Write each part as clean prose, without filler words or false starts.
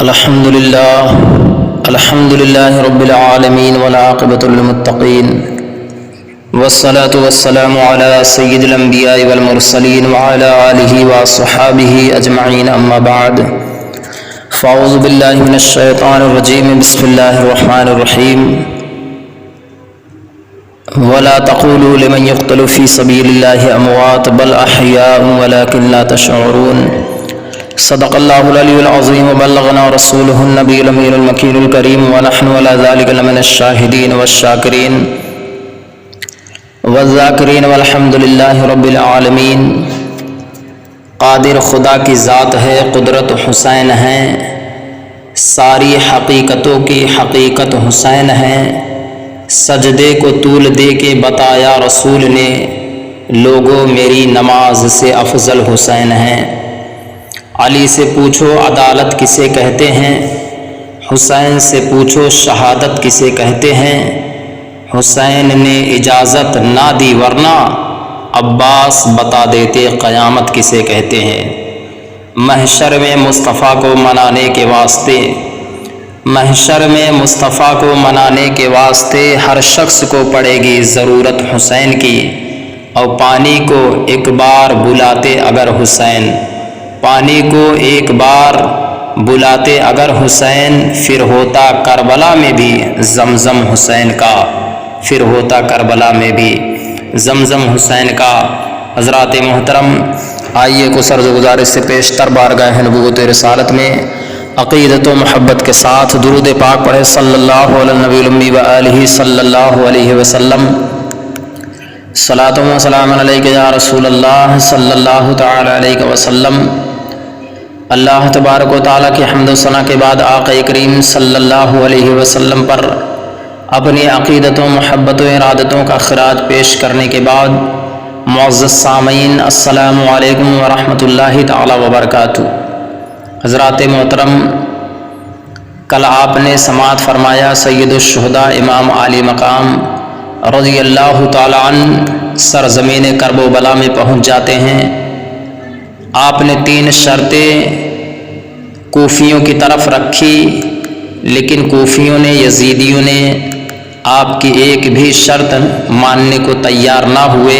الحمد لله رب العالمين والعاقبة للمتقين والصلاة والسلام على سيد الأنبياء والمرسلين وعلى آله وصحابه أجمعين أما بعد فأعوذ بالله من الشيطان الرجيم بسم الله الرحمن الرحيم ولا تقولوا لمن يقتل في سبيل الله أموات بل أحياء ولكن لا تشعرون صدق الله العلي العظيم وبلغنا رسوله النبي الأمين المكين الكريم ونحن على ذلك لمن الشاهدين والشاكرين والذاکرین والحمد للہ رب العالمین۔ قادر خدا کی ذات ہے، قدرت حسین ہے، ساری حقیقتوں کی حقیقت حسین ہے۔ سجدے کو طول دے کے بتایا رسول نے، لوگوں میری نماز سے افضل حسین ہے۔ علی سے پوچھو عدالت کسے کہتے ہیں، حسین سے پوچھو شہادت کسے کہتے ہیں۔ حسین نے اجازت نہ دی ورنہ عباس بتا دیتے قیامت کسے کہتے ہیں۔ محشر میں مصطفیٰ کو منانے کے واسطے، محشر میں مصطفیٰ کو منانے کے واسطے ہر شخص کو پڑے گی ضرورت حسین کی، اور پانی کو ایک بار بلاتے اگر حسین، پانی کو ایک بار بلاتے اگر حسین، پھر ہوتا کربلا میں بھی زمزم حسین کا، پھر ہوتا کربلا میں بھی زمزم حسین کا۔ حضرات محترم، آئیے کو سرز گزارش سے پیشتر بارگاہ نبوت رسالت میں عقیدت و محبت کے ساتھ درود پاک پڑھے صلی اللہ علی النبی الامی و آلہ صلی اللہ علیہ وسلم۔ صلاۃ و سلام علیک یا رسول اللہ صلی اللہ تعالی علیہ وسلم۔ اللہ تبارک و تعالیٰ کی حمد و ثنا کے بعد آقا کریم صلی اللہ علیہ وسلم پر اپنی عقیدتوں محبت و ارادتوں کا خراج پیش کرنے کے بعد، معزز سامعین السلام علیکم ورحمۃ اللہ تعالی وبرکاتہ۔ حضرات محترم، کل آپ نے سماعت فرمایا سید الشہداء امام عالی مقام رضی اللہ تعالی عنہ سرزمین کرب و بلا میں پہنچ جاتے ہیں۔ آپ نے 3 شرطیں کوفیوں کی طرف رکھی، لیکن کوفیوں نے، یزیدیوں نے آپ کی ایک بھی شرط ماننے کو تیار نہ ہوئے،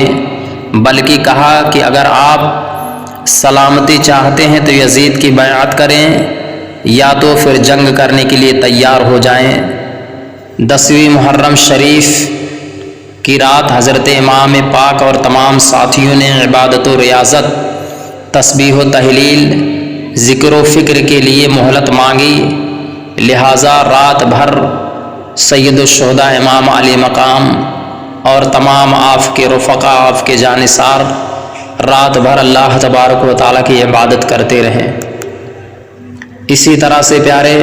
بلکہ کہا کہ اگر آپ سلامتی چاہتے ہیں تو یزید کی بیعت کریں، یا تو پھر جنگ کرنے کے لیے تیار ہو جائیں۔ 10ویں محرم شریف کی رات حضرت امام پاک اور تمام ساتھیوں نے عبادت و ریاضت، تسبیح و تہلیل، ذکر و فکر کے لیے مہلت مانگی، لہٰذا رات بھر سید الشہداء امام علی مقام اور تمام آپ کے رفقا، آپ کے جانثار رات بھر اللہ تبارک و تعالیٰ کی عبادت کرتے رہے۔ اسی طرح سے پیارے،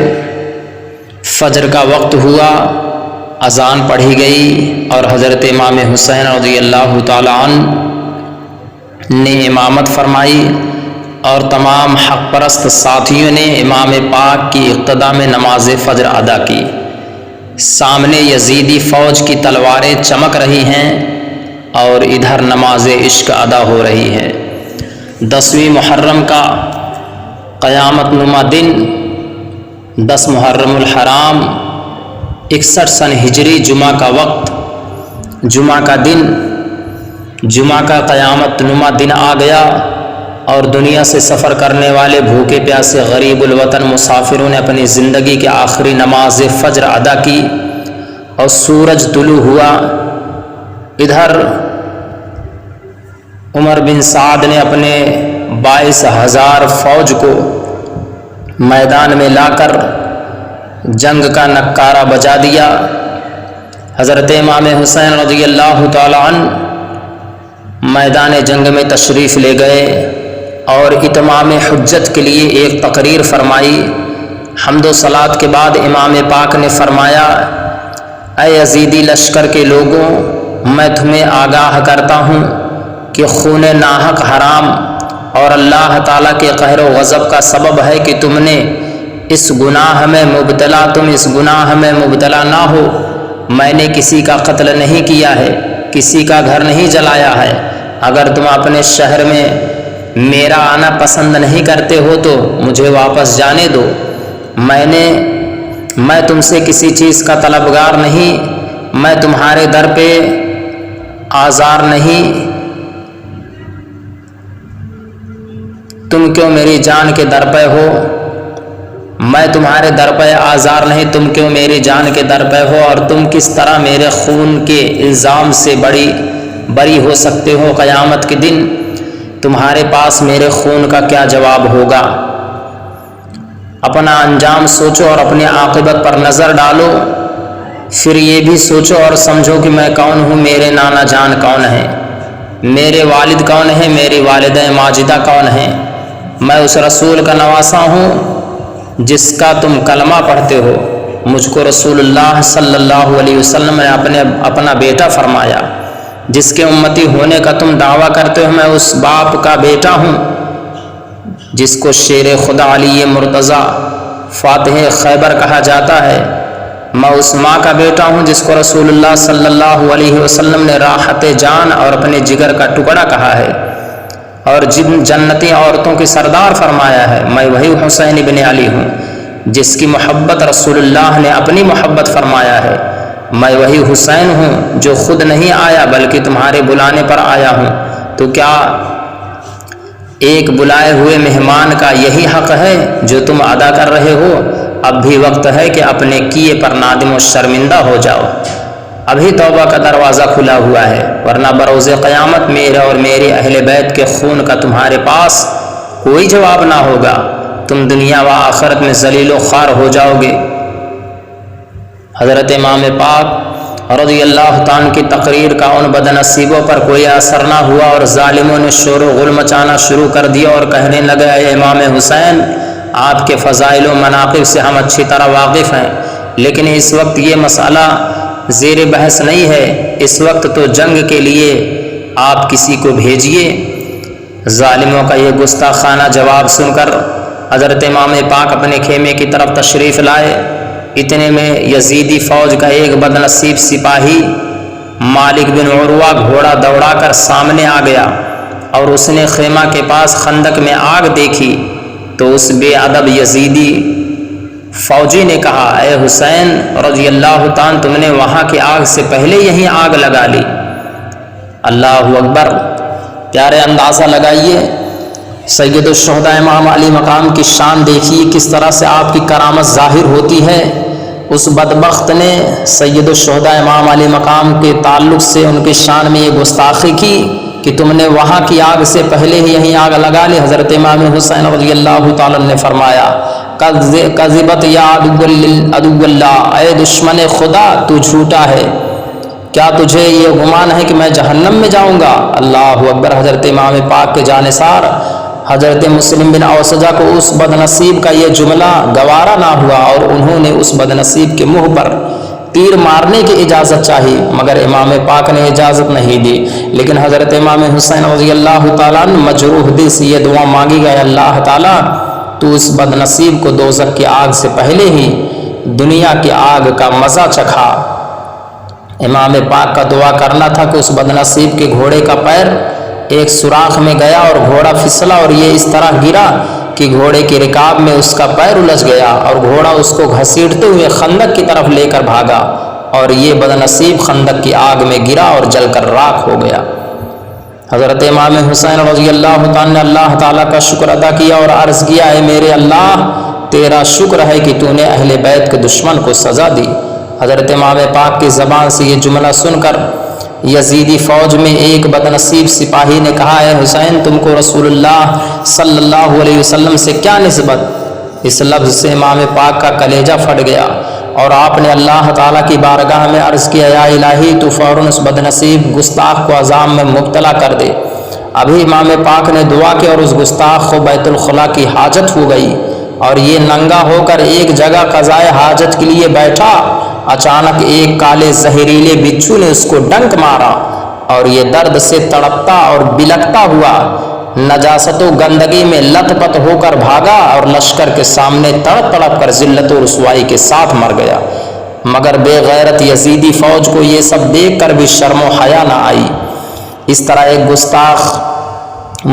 فجر کا وقت ہوا، اذان پڑھی گئی اور حضرت امام حسین رضی اللہ تعالیٰ عنہ نے امامت فرمائی، اور تمام حق پرست ساتھیوں نے امام پاک کی اقتداء میں نماز فجر ادا کی۔ سامنے یزیدی فوج کی تلواریں چمک رہی ہیں اور ادھر نماز عشق ادا ہو رہی ہے۔ 10ویں محرم کا قیامت نما دن، 10 محرم الحرام 61 سن ہجری جمعہ کا وقت، جمعہ کا دن، جمعہ کا قیامت نما دن آ گیا، اور دنیا سے سفر کرنے والے بھوکے پیاسے غریب الوطن مسافروں نے اپنی زندگی کے آخری نماز فجر ادا کی، اور سورج طلوع ہوا۔ ادھر عمر بن سعد نے اپنے 22,000 فوج کو میدان میں لا کر جنگ کا نکارہ بجا دیا۔ حضرت امام حسین رضی اللہ تعالی عنہ میدان جنگ میں تشریف لے گئے اور اتمام حجت کے لیے ایک تقریر فرمائی۔ حمد و صلات کے بعد امام پاک نے فرمایا، اے یزیدی لشکر کے لوگوں، میں تمہیں آگاہ کرتا ہوں کہ خون ناحق حرام اور اللہ تعالیٰ کے قہر و غضب کا سبب ہے کہ تم اس گناہ میں مبتلا نہ ہو۔ میں نے کسی کا قتل نہیں کیا ہے، کسی کا گھر نہیں جلایا ہے۔ اگر تم اپنے شہر میں میرا آنا پسند نہیں کرتے ہو تو مجھے واپس جانے دو۔ میں تم سے کسی چیز کا طلبگار نہیں، میں تمہارے در پہ آزار نہیں، تم کیوں میری جان کے در پہ ہو؟ میں تمہارے در پہ آزار نہیں، تم کیوں میری جان کے در پہ ہو؟ اور تم کس طرح میرے خون کے الزام سے بری ہو سکتے ہو؟ قیامت کے دن تمہارے پاس میرے خون کا کیا جواب ہوگا؟ اپنا انجام سوچو اور اپنی عاقبت پر نظر ڈالو، پھر یہ بھی سوچو اور سمجھو کہ میں کون ہوں، میرے نانا جان کون ہیں، میرے والد کون ہیں، میری والدہ ماجدہ کون ہیں۔ میں اس رسول کا نواسا ہوں جس کا تم کلمہ پڑھتے ہو۔ مجھ کو رسول اللہ صلی اللہ علیہ وسلم نے اپنا بیٹا فرمایا۔ جس کے امتی ہونے کا تم دعویٰ کرتے ہو، میں اس باپ کا بیٹا ہوں جس کو شیر خدا علی مرتضیٰ فاتح خیبر کہا جاتا ہے۔ میں اس ماں کا بیٹا ہوں جس کو رسول اللہ صلی اللہ علیہ وسلم نے راحت جان اور اپنے جگر کا ٹکڑا کہا ہے اور جن جنتی عورتوں کی سردار فرمایا ہے۔ میں وہی حسین ابن علی ہوں جس کی محبت رسول اللہ نے اپنی محبت فرمایا ہے۔ میں وہی حسین ہوں جو خود نہیں آیا بلکہ تمہارے بلانے پر آیا ہوں۔ تو کیا ایک بلائے ہوئے مہمان کا یہی حق ہے جو تم ادا کر رہے ہو؟ اب بھی وقت ہے کہ اپنے کیے پر نادم و شرمندہ ہو جاؤ، ابھی توبہ کا دروازہ کھلا ہوا ہے، ورنہ بروز قیامت میرے اور میرے اہل بیت کے خون کا تمہارے پاس کوئی جواب نہ ہوگا، تم دنیا و آخرت میں ذلیل و خوار ہو جاؤ گے۔ حضرت امام پاک رضی اللہ تعالیٰ کی تقریر کا ان بد نصیبوں پر کوئی اثر نہ ہوا اور ظالموں نے شور و غل مچانا شروع کر دیا اور کہنے لگے، اے امام حسین، آپ کے فضائل و مناقب سے ہم اچھی طرح واقف ہیں، لیکن اس وقت یہ مسئلہ زیر بحث نہیں ہے، اس وقت تو جنگ کے لیے آپ کسی کو بھیجیے۔ ظالموں کا یہ گستاخانہ جواب سن کر حضرت امام پاک اپنے خیمے کی طرف تشریف لائے۔ اتنے میں یزیدی فوج کا ایک بد نصیب سپاہی مالک بن عروہ گھوڑا دوڑا کر سامنے آ گیا اور اس نے خیمہ کے پاس خندق میں آگ دیکھی تو اس بے ادب یزیدی فوجی نے کہا، اے حسین رضی اللہ تعالیٰ، تم نے وہاں کی آگ سے پہلے یہیں آگ لگا لی۔ اللہ اکبر! پیارے اندازہ لگائیے، سید الشہداء امام علی مقام کی شان دیکھیے، کس طرح سے آپ کی کرامت ظاہر ہوتی ہے۔ اس بدبخت نے سید الشہداء امام علی مقام کے تعلق سے ان کی شان میں یہ گستاخی کی کہ تم نے وہاں کی آگ سے پہلے ہی یہیں آگ لگا لی۔ حضرت امام حسین رضی اللہ تعالیٰ نے فرمایا، کذبت یا عدو اللہ، اے دشمن خدا تو جھوٹا ہے، کیا تجھے یہ گمان ہے کہ میں جہنم میں جاؤں گا؟ اللہ اکبر! حضرت امام پاک کے جانثار حضرت مسلم بن اوسجہ کو اس بد نصیب کا یہ جملہ گوارا نہ ہوا اور انہوں نے اس بد نصیب کے منہ پر تیر مارنے کی اجازت چاہی، مگر امام پاک نے اجازت نہیں دی۔ لیکن حضرت امام حسین رضی اللہ تعالیٰ مجروح دل سے یہ دعا مانگی گئی، اللہ تعالیٰ تو اس بد نصیب کو دوزخ کی آگ سے پہلے ہی دنیا کی آگ کا مزہ چکھا۔ امام پاک کا دعا کرنا تھا کہ اس بد نصیب کے گھوڑے کا پیر ایک سوراخ میں گیا اور گھوڑا پھسلا اور یہ اس طرح گرا کہ گھوڑے کی رکاب میں اس کا پیر الجھ گیا اور گھوڑا اس کو گھسیٹتے ہوئے خندق کی طرف لے کر بھاگا اور یہ بد نصیب خندق کی آگ میں گرا اور جل کر راکھ ہو گیا۔ حضرت امام حسین رضی اللہ تعالیٰ نے اللہ تعالیٰ کا شکر ادا کیا اور عرض کیا، اے میرے اللہ، تیرا شکر ہے کہ تو نے اہل بیت کے دشمن کو سزا دی۔ حضرت امام پاک کی زبان سے یہ جملہ سن کر یزیدی فوج میں ایک بد نصیب سپاہی نے کہا، اے حسین، تم کو رسول اللہ صلی اللہ علیہ وسلم سے کیا نسبت؟ اس لفظ سے امام پاک کا کلیجہ پھٹ گیا اور آپ نے اللہ تعالیٰ کی بارگاہ میں عرض کیا، یا الہی تو فوراً اس بد نصیب گستاخ کو عذاب میں مبتلا کر دے۔ ابھی امام پاک نے دعا کی اور اس گستاخ کو بیت الخلا کی حاجت ہو گئی اور یہ ننگا ہو کر ایک جگہ قضائے حاجت کے لیے بیٹھا، اچانک ایک کالے زہریلے بچھو نے اس کو ڈنک مارا اور یہ درد سے تڑپتا اور بلکتا ہوا نجاست و گندگی میں لت پت ہو کر بھاگا اور لشکر کے سامنے تڑپ تڑپ کر ذلت و رسوائی کے ساتھ مر گیا۔ مگر بے غیرت یزیدی فوج کو یہ سب دیکھ کر بھی شرم و حیا نہ آئی۔ اس طرح ایک گستاخ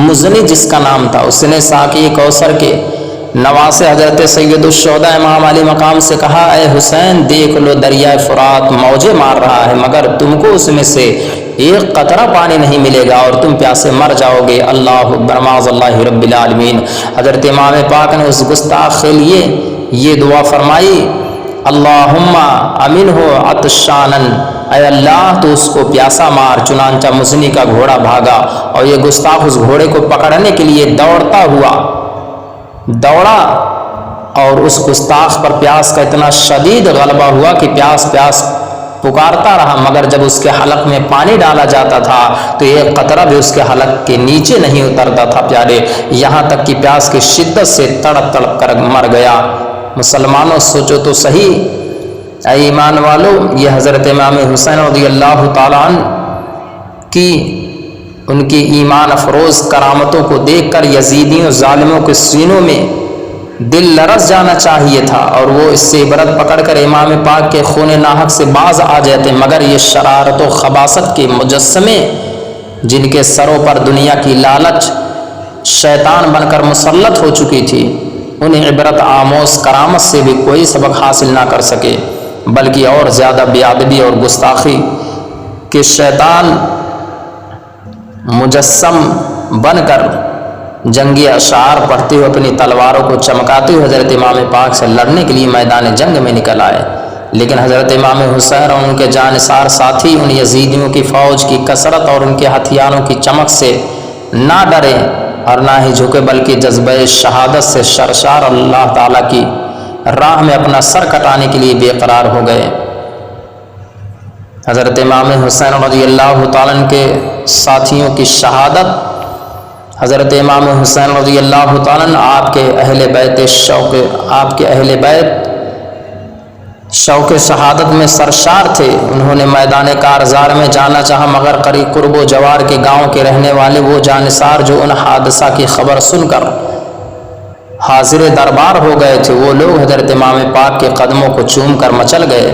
مزنی جس کا نام تھا، اس نے ساقی کوثر کے نواز حضرت سید الشہداء امام علی مقام سے کہا اے حسین دیکھ لو دریائے فرات موجیں مار رہا ہے مگر تم کو اس میں سے ایک قطرہ پانی نہیں ملے گا اور تم پیاسے مر جاؤ گے۔ اللہ اکبر، معاذ اللہ رب العالمین۔ حضرت امام پاک نے اس گستاخ کے لیے یہ دعا فرمائی، اللہم امنہ عطشانن، اے اللہ تو اس کو پیاسا مار۔ چنانچہ مزنی کا گھوڑا بھاگا اور یہ گستاخ اس گھوڑے کو پکڑنے کے لیے دوڑا اور اس گستاخ پر پیاس کا اتنا شدید غلبہ ہوا کہ پیاس پکارتا رہا، مگر جب اس کے حلق میں پانی ڈالا جاتا تھا تو ایک قطرہ بھی اس کے حلق کے نیچے نہیں اترتا تھا پیارے، یہاں تک کہ پیاس کی شدت سے تڑپ تڑپ کر مر گیا۔ مسلمانوں سوچو تو صحیح، اے ایمان والو، یہ حضرت امام حسین رضی اللہ تعالیٰ عنہ کی ان کی ایمان افروز کرامتوں کو دیکھ کر یزیدیوں ظالموں کے سینوں میں دل لرز جانا چاہیے تھا اور وہ اس سے عبرت پکڑ کر امام پاک کے خون ناحق سے باز آ جاتے، مگر یہ شرارت و خباثت کے مجسمے جن کے سروں پر دنیا کی لالچ شیطان بن کر مسلط ہو چکی تھی، انہیں عبرت آموز کرامت سے بھی کوئی سبق حاصل نہ کر سکے، بلکہ اور زیادہ بے ادبی اور گستاخی کہ شیطان مجسم بن کر جنگی اشعار پڑھتے ہوئے اپنی تلواروں کو چمکاتے ہوئے حضرت امام پاک سے لڑنے کے لیے میدان جنگ میں نکل آئے، لیکن حضرت امام حسین اور ان کے جانثار ساتھی ان یزیدیوں کی فوج کی کثرت اور ان کے ہتھیاروں کی چمک سے نہ ڈرے اور نہ ہی جھکے، بلکہ جذبہ شہادت سے سرشار اللہ تعالیٰ کی راہ میں اپنا سر کٹانے کے لیے بے قرار ہو گئے۔ حضرت امام حسین رضی اللہ تعالیٰ عنہ کے ساتھیوں کی شہادت، حضرت امام حسین رضی اللہ تعالیٰ عنہ آپ کے اہل بیت شوق شہادت میں سرشار تھے۔ انہوں نے میدان کارزار میں جانا چاہا، مگر قریب قرب و جوار کے گاؤں کے رہنے والے وہ جانثار جو ان حادثہ کی خبر سن کر حاضر دربار ہو گئے تھے، وہ لوگ حضرت امام پاک کے قدموں کو چوم کر مچل گئے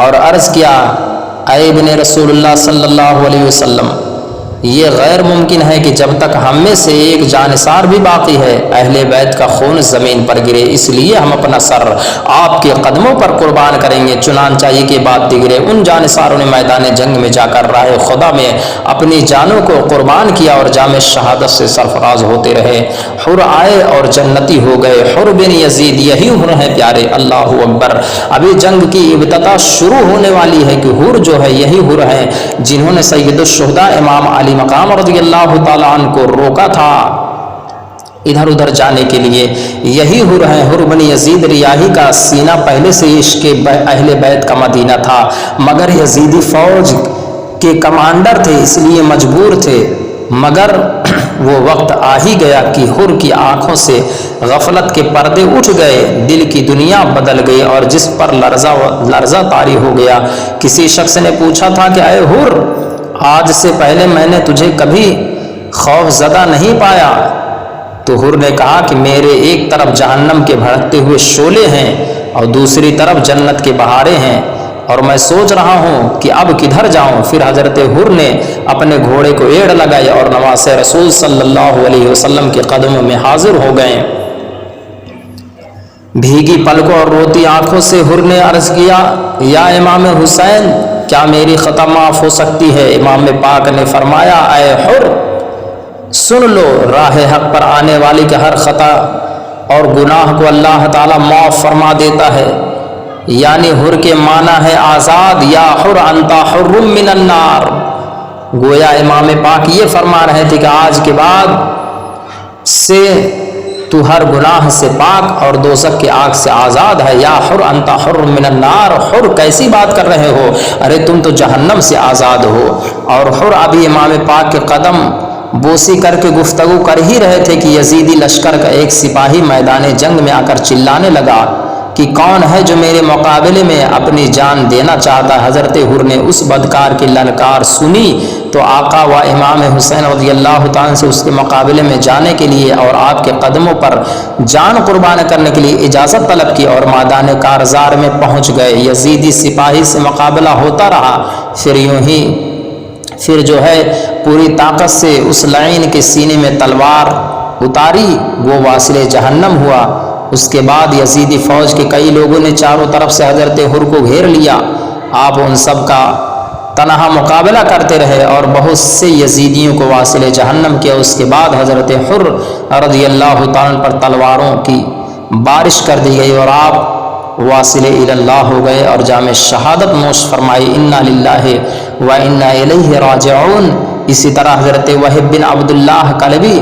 اور عرض کیا، اے ابن رسول اللہ صلی اللہ علیہ وسلم، یہ غیر ممکن ہے کہ جب تک ہم میں سے ایک جانثار بھی باقی ہے اہل بیت کا خون زمین پر گرے، اس لیے ہم اپنا سر آپ کے قدموں پر قربان کریں گے۔ چنانچہ یہ کہ بات دگرے ان جانثاروں نے میدان جنگ میں جا کر راہ خدا میں اپنی جانوں کو قربان کیا اور جام شہادت سے سرفراز ہوتے رہے، حر آئے اور جنتی ہو گئے۔ حر بن یزید یہی حر ہے پیارے، اللہ اکبر۔ ابھی جنگ کی ابتدا شروع ہونے والی ہے کہ حر جو ہے یہی حر ہے جنہوں نے سید الشہداء امام علی مقام رضی اللہ تعالیٰ عنہ کو روکا تھا ادھر ادھر جانے کے لیے، یہی حر ہے۔ حر بن یزید ریاحی کا سینہ پہلے سے عشق اہل بیت کا مدینہ تھا، مگر یزیدی فوج کے کمانڈر تھے اس لیے مجبور تھے، مگر وہ وقت آ ہی گیا کہ حر کی آنکھوں سے غفلت کے پردے اٹھ گئے، دل کی دنیا بدل گئی اور جس پر لرزہ طاری ہو گیا۔ کسی شخص نے پوچھا تھا کہ اے حر، آج سے پہلے میں نے تجھے کبھی خوف زدہ نہیں پایا؟ تو حر نے کہا کہ میرے ایک طرف جہنم کے بھڑکتے ہوئے شعلے ہیں اور دوسری طرف جنت کے بہارے ہیں اور میں سوچ رہا ہوں کہ اب کدھر جاؤں۔ پھر حضرت حر نے اپنے گھوڑے کو ایڑ لگائی اور نواز رسول صلی اللہ علیہ وسلم کے قدموں میں حاضر ہو گئے۔ بھیگی پلکوں اور روتی آنکھوں سے حر نے عرض کیا، یا امام حسین، کیا میری خطا معاف ہو سکتی ہے؟ امام پاک نے فرمایا، اے حر، سن لو، راہ حق پر آنے والی کے ہر خطا اور گناہ کو اللہ تعالیٰ معاف فرما دیتا ہے۔ یعنی حر کے معنی ہے آزاد، یا حر انت حر من النار۔ گویا امام پاک یہ فرما رہے تھے کہ آج کے بعد سے تو ہر گناہ سے پاک اور دوزخ کی آگ سے آزاد ہے۔ یا حر انت حر من النار، حر کیسی بات کر رہے ہو؟ ارے تم تو جہنم سے آزاد ہو۔ اور حر ابھی امام پاک کے قدم بوسی کر کے گفتگو کر ہی رہے تھے کہ یزیدی لشکر کا ایک سپاہی میدان جنگ میں آ کر چلانے لگا کہ کون ہے جو میرے مقابلے میں اپنی جان دینا چاہتا ہے؟ حضرت حر نے اس بدکار کی للکار سنی تو آقا و امام حسین رضی اللہ تعالیٰ سے اس کے مقابلے میں جانے کے لیے اور آپ کے قدموں پر جان قربان کرنے کے لیے اجازت طلب کی اور میدان کارزار میں پہنچ گئے۔ یزیدی سپاہی سے مقابلہ ہوتا رہا، پھر جو ہے پوری طاقت سے اس لعین کے سینے میں تلوار اتاری، وہ واصل جہنم ہوا۔ اس کے بعد یزیدی فوج کے کئی لوگوں نے چاروں طرف سے حضرت حر کو گھیر لیا۔ آپ ان سب کا تنہا مقابلہ کرتے رہے اور بہت سے یزیدیوں کو واصل جہنم کیا۔ اس کے بعد حضرت حر رضی اللہ تعالیٰ پر تلواروں کی بارش کر دی گئی اور آپ واصل اللہ ہو گئے اور جام شہادت نوش فرمائی۔ انا للہ و انا الیہ راجعون۔ اسی طرح حضرت وہب بن عبداللہ کلبی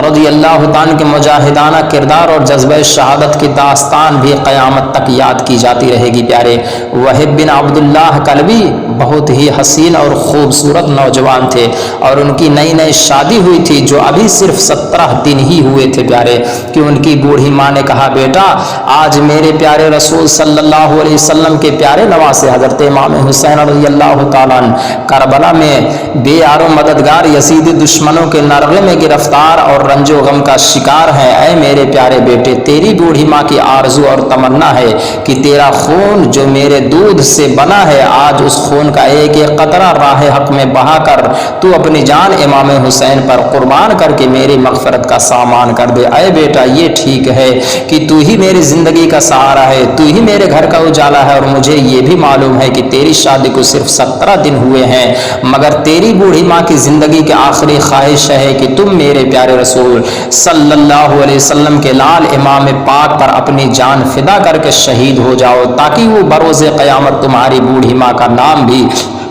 رضی اللہ تعالیٰ کے مجاہدانہ کردار اور جذبہ شہادت کی داستان بھی قیامت تک یاد کی جاتی رہے گی۔ پیارے وہب بن عبداللہ کلبی بہت ہی حسین اور خوبصورت نوجوان تھے اور ان کی نئی نئی شادی ہوئی تھی جو ابھی صرف 17 دن ہی ہوئے تھے پیارے، کہ ان کی بوڑھی ماں نے کہا بیٹا آج میرے پیارے رسول صلی اللہ علیہ وسلم کے پیارے نواسے حضرت امام حسین رضی اللہ تعالیٰ کربلا میں بے یار و مددگار یزیدی دشمنوں کے نرغے میں گرفتار اور رنج و غم کا شکار ہے۔ اے میرے پیارے بیٹے تیری بوڑھی ماں کی آرزو اور تمنا ہے کہ تیرا خون جو میرے دودھ سے بنا ہے آج اس خون کا ایک ایک قطرہ راہ حق میں بہا کر تو اپنی جان امام حسین پر قربان کر کے میری مغفرت کا سامان کر دے۔ اے بیٹا یہ ٹھیک ہے کہ تو ہی میری زندگی کا سہارا ہے، تو ہی میرے گھر کا اجالا ہے، اور مجھے یہ بھی معلوم ہے کہ تیری شادی کو صرف 17 دن ہوئے ہیں، مگر تیری بوڑھی ماں کی زندگی کی آخری خواہش ہے کہ تم میرے پیارے رسول صلی اللہ علیہ وسلم کے لال امام پاک پر اپنی جان فدا کر کے شہید ہو جاؤ تاکہ وہ بروز قیامت تمہاری بوڑھی ماں کا نام بھی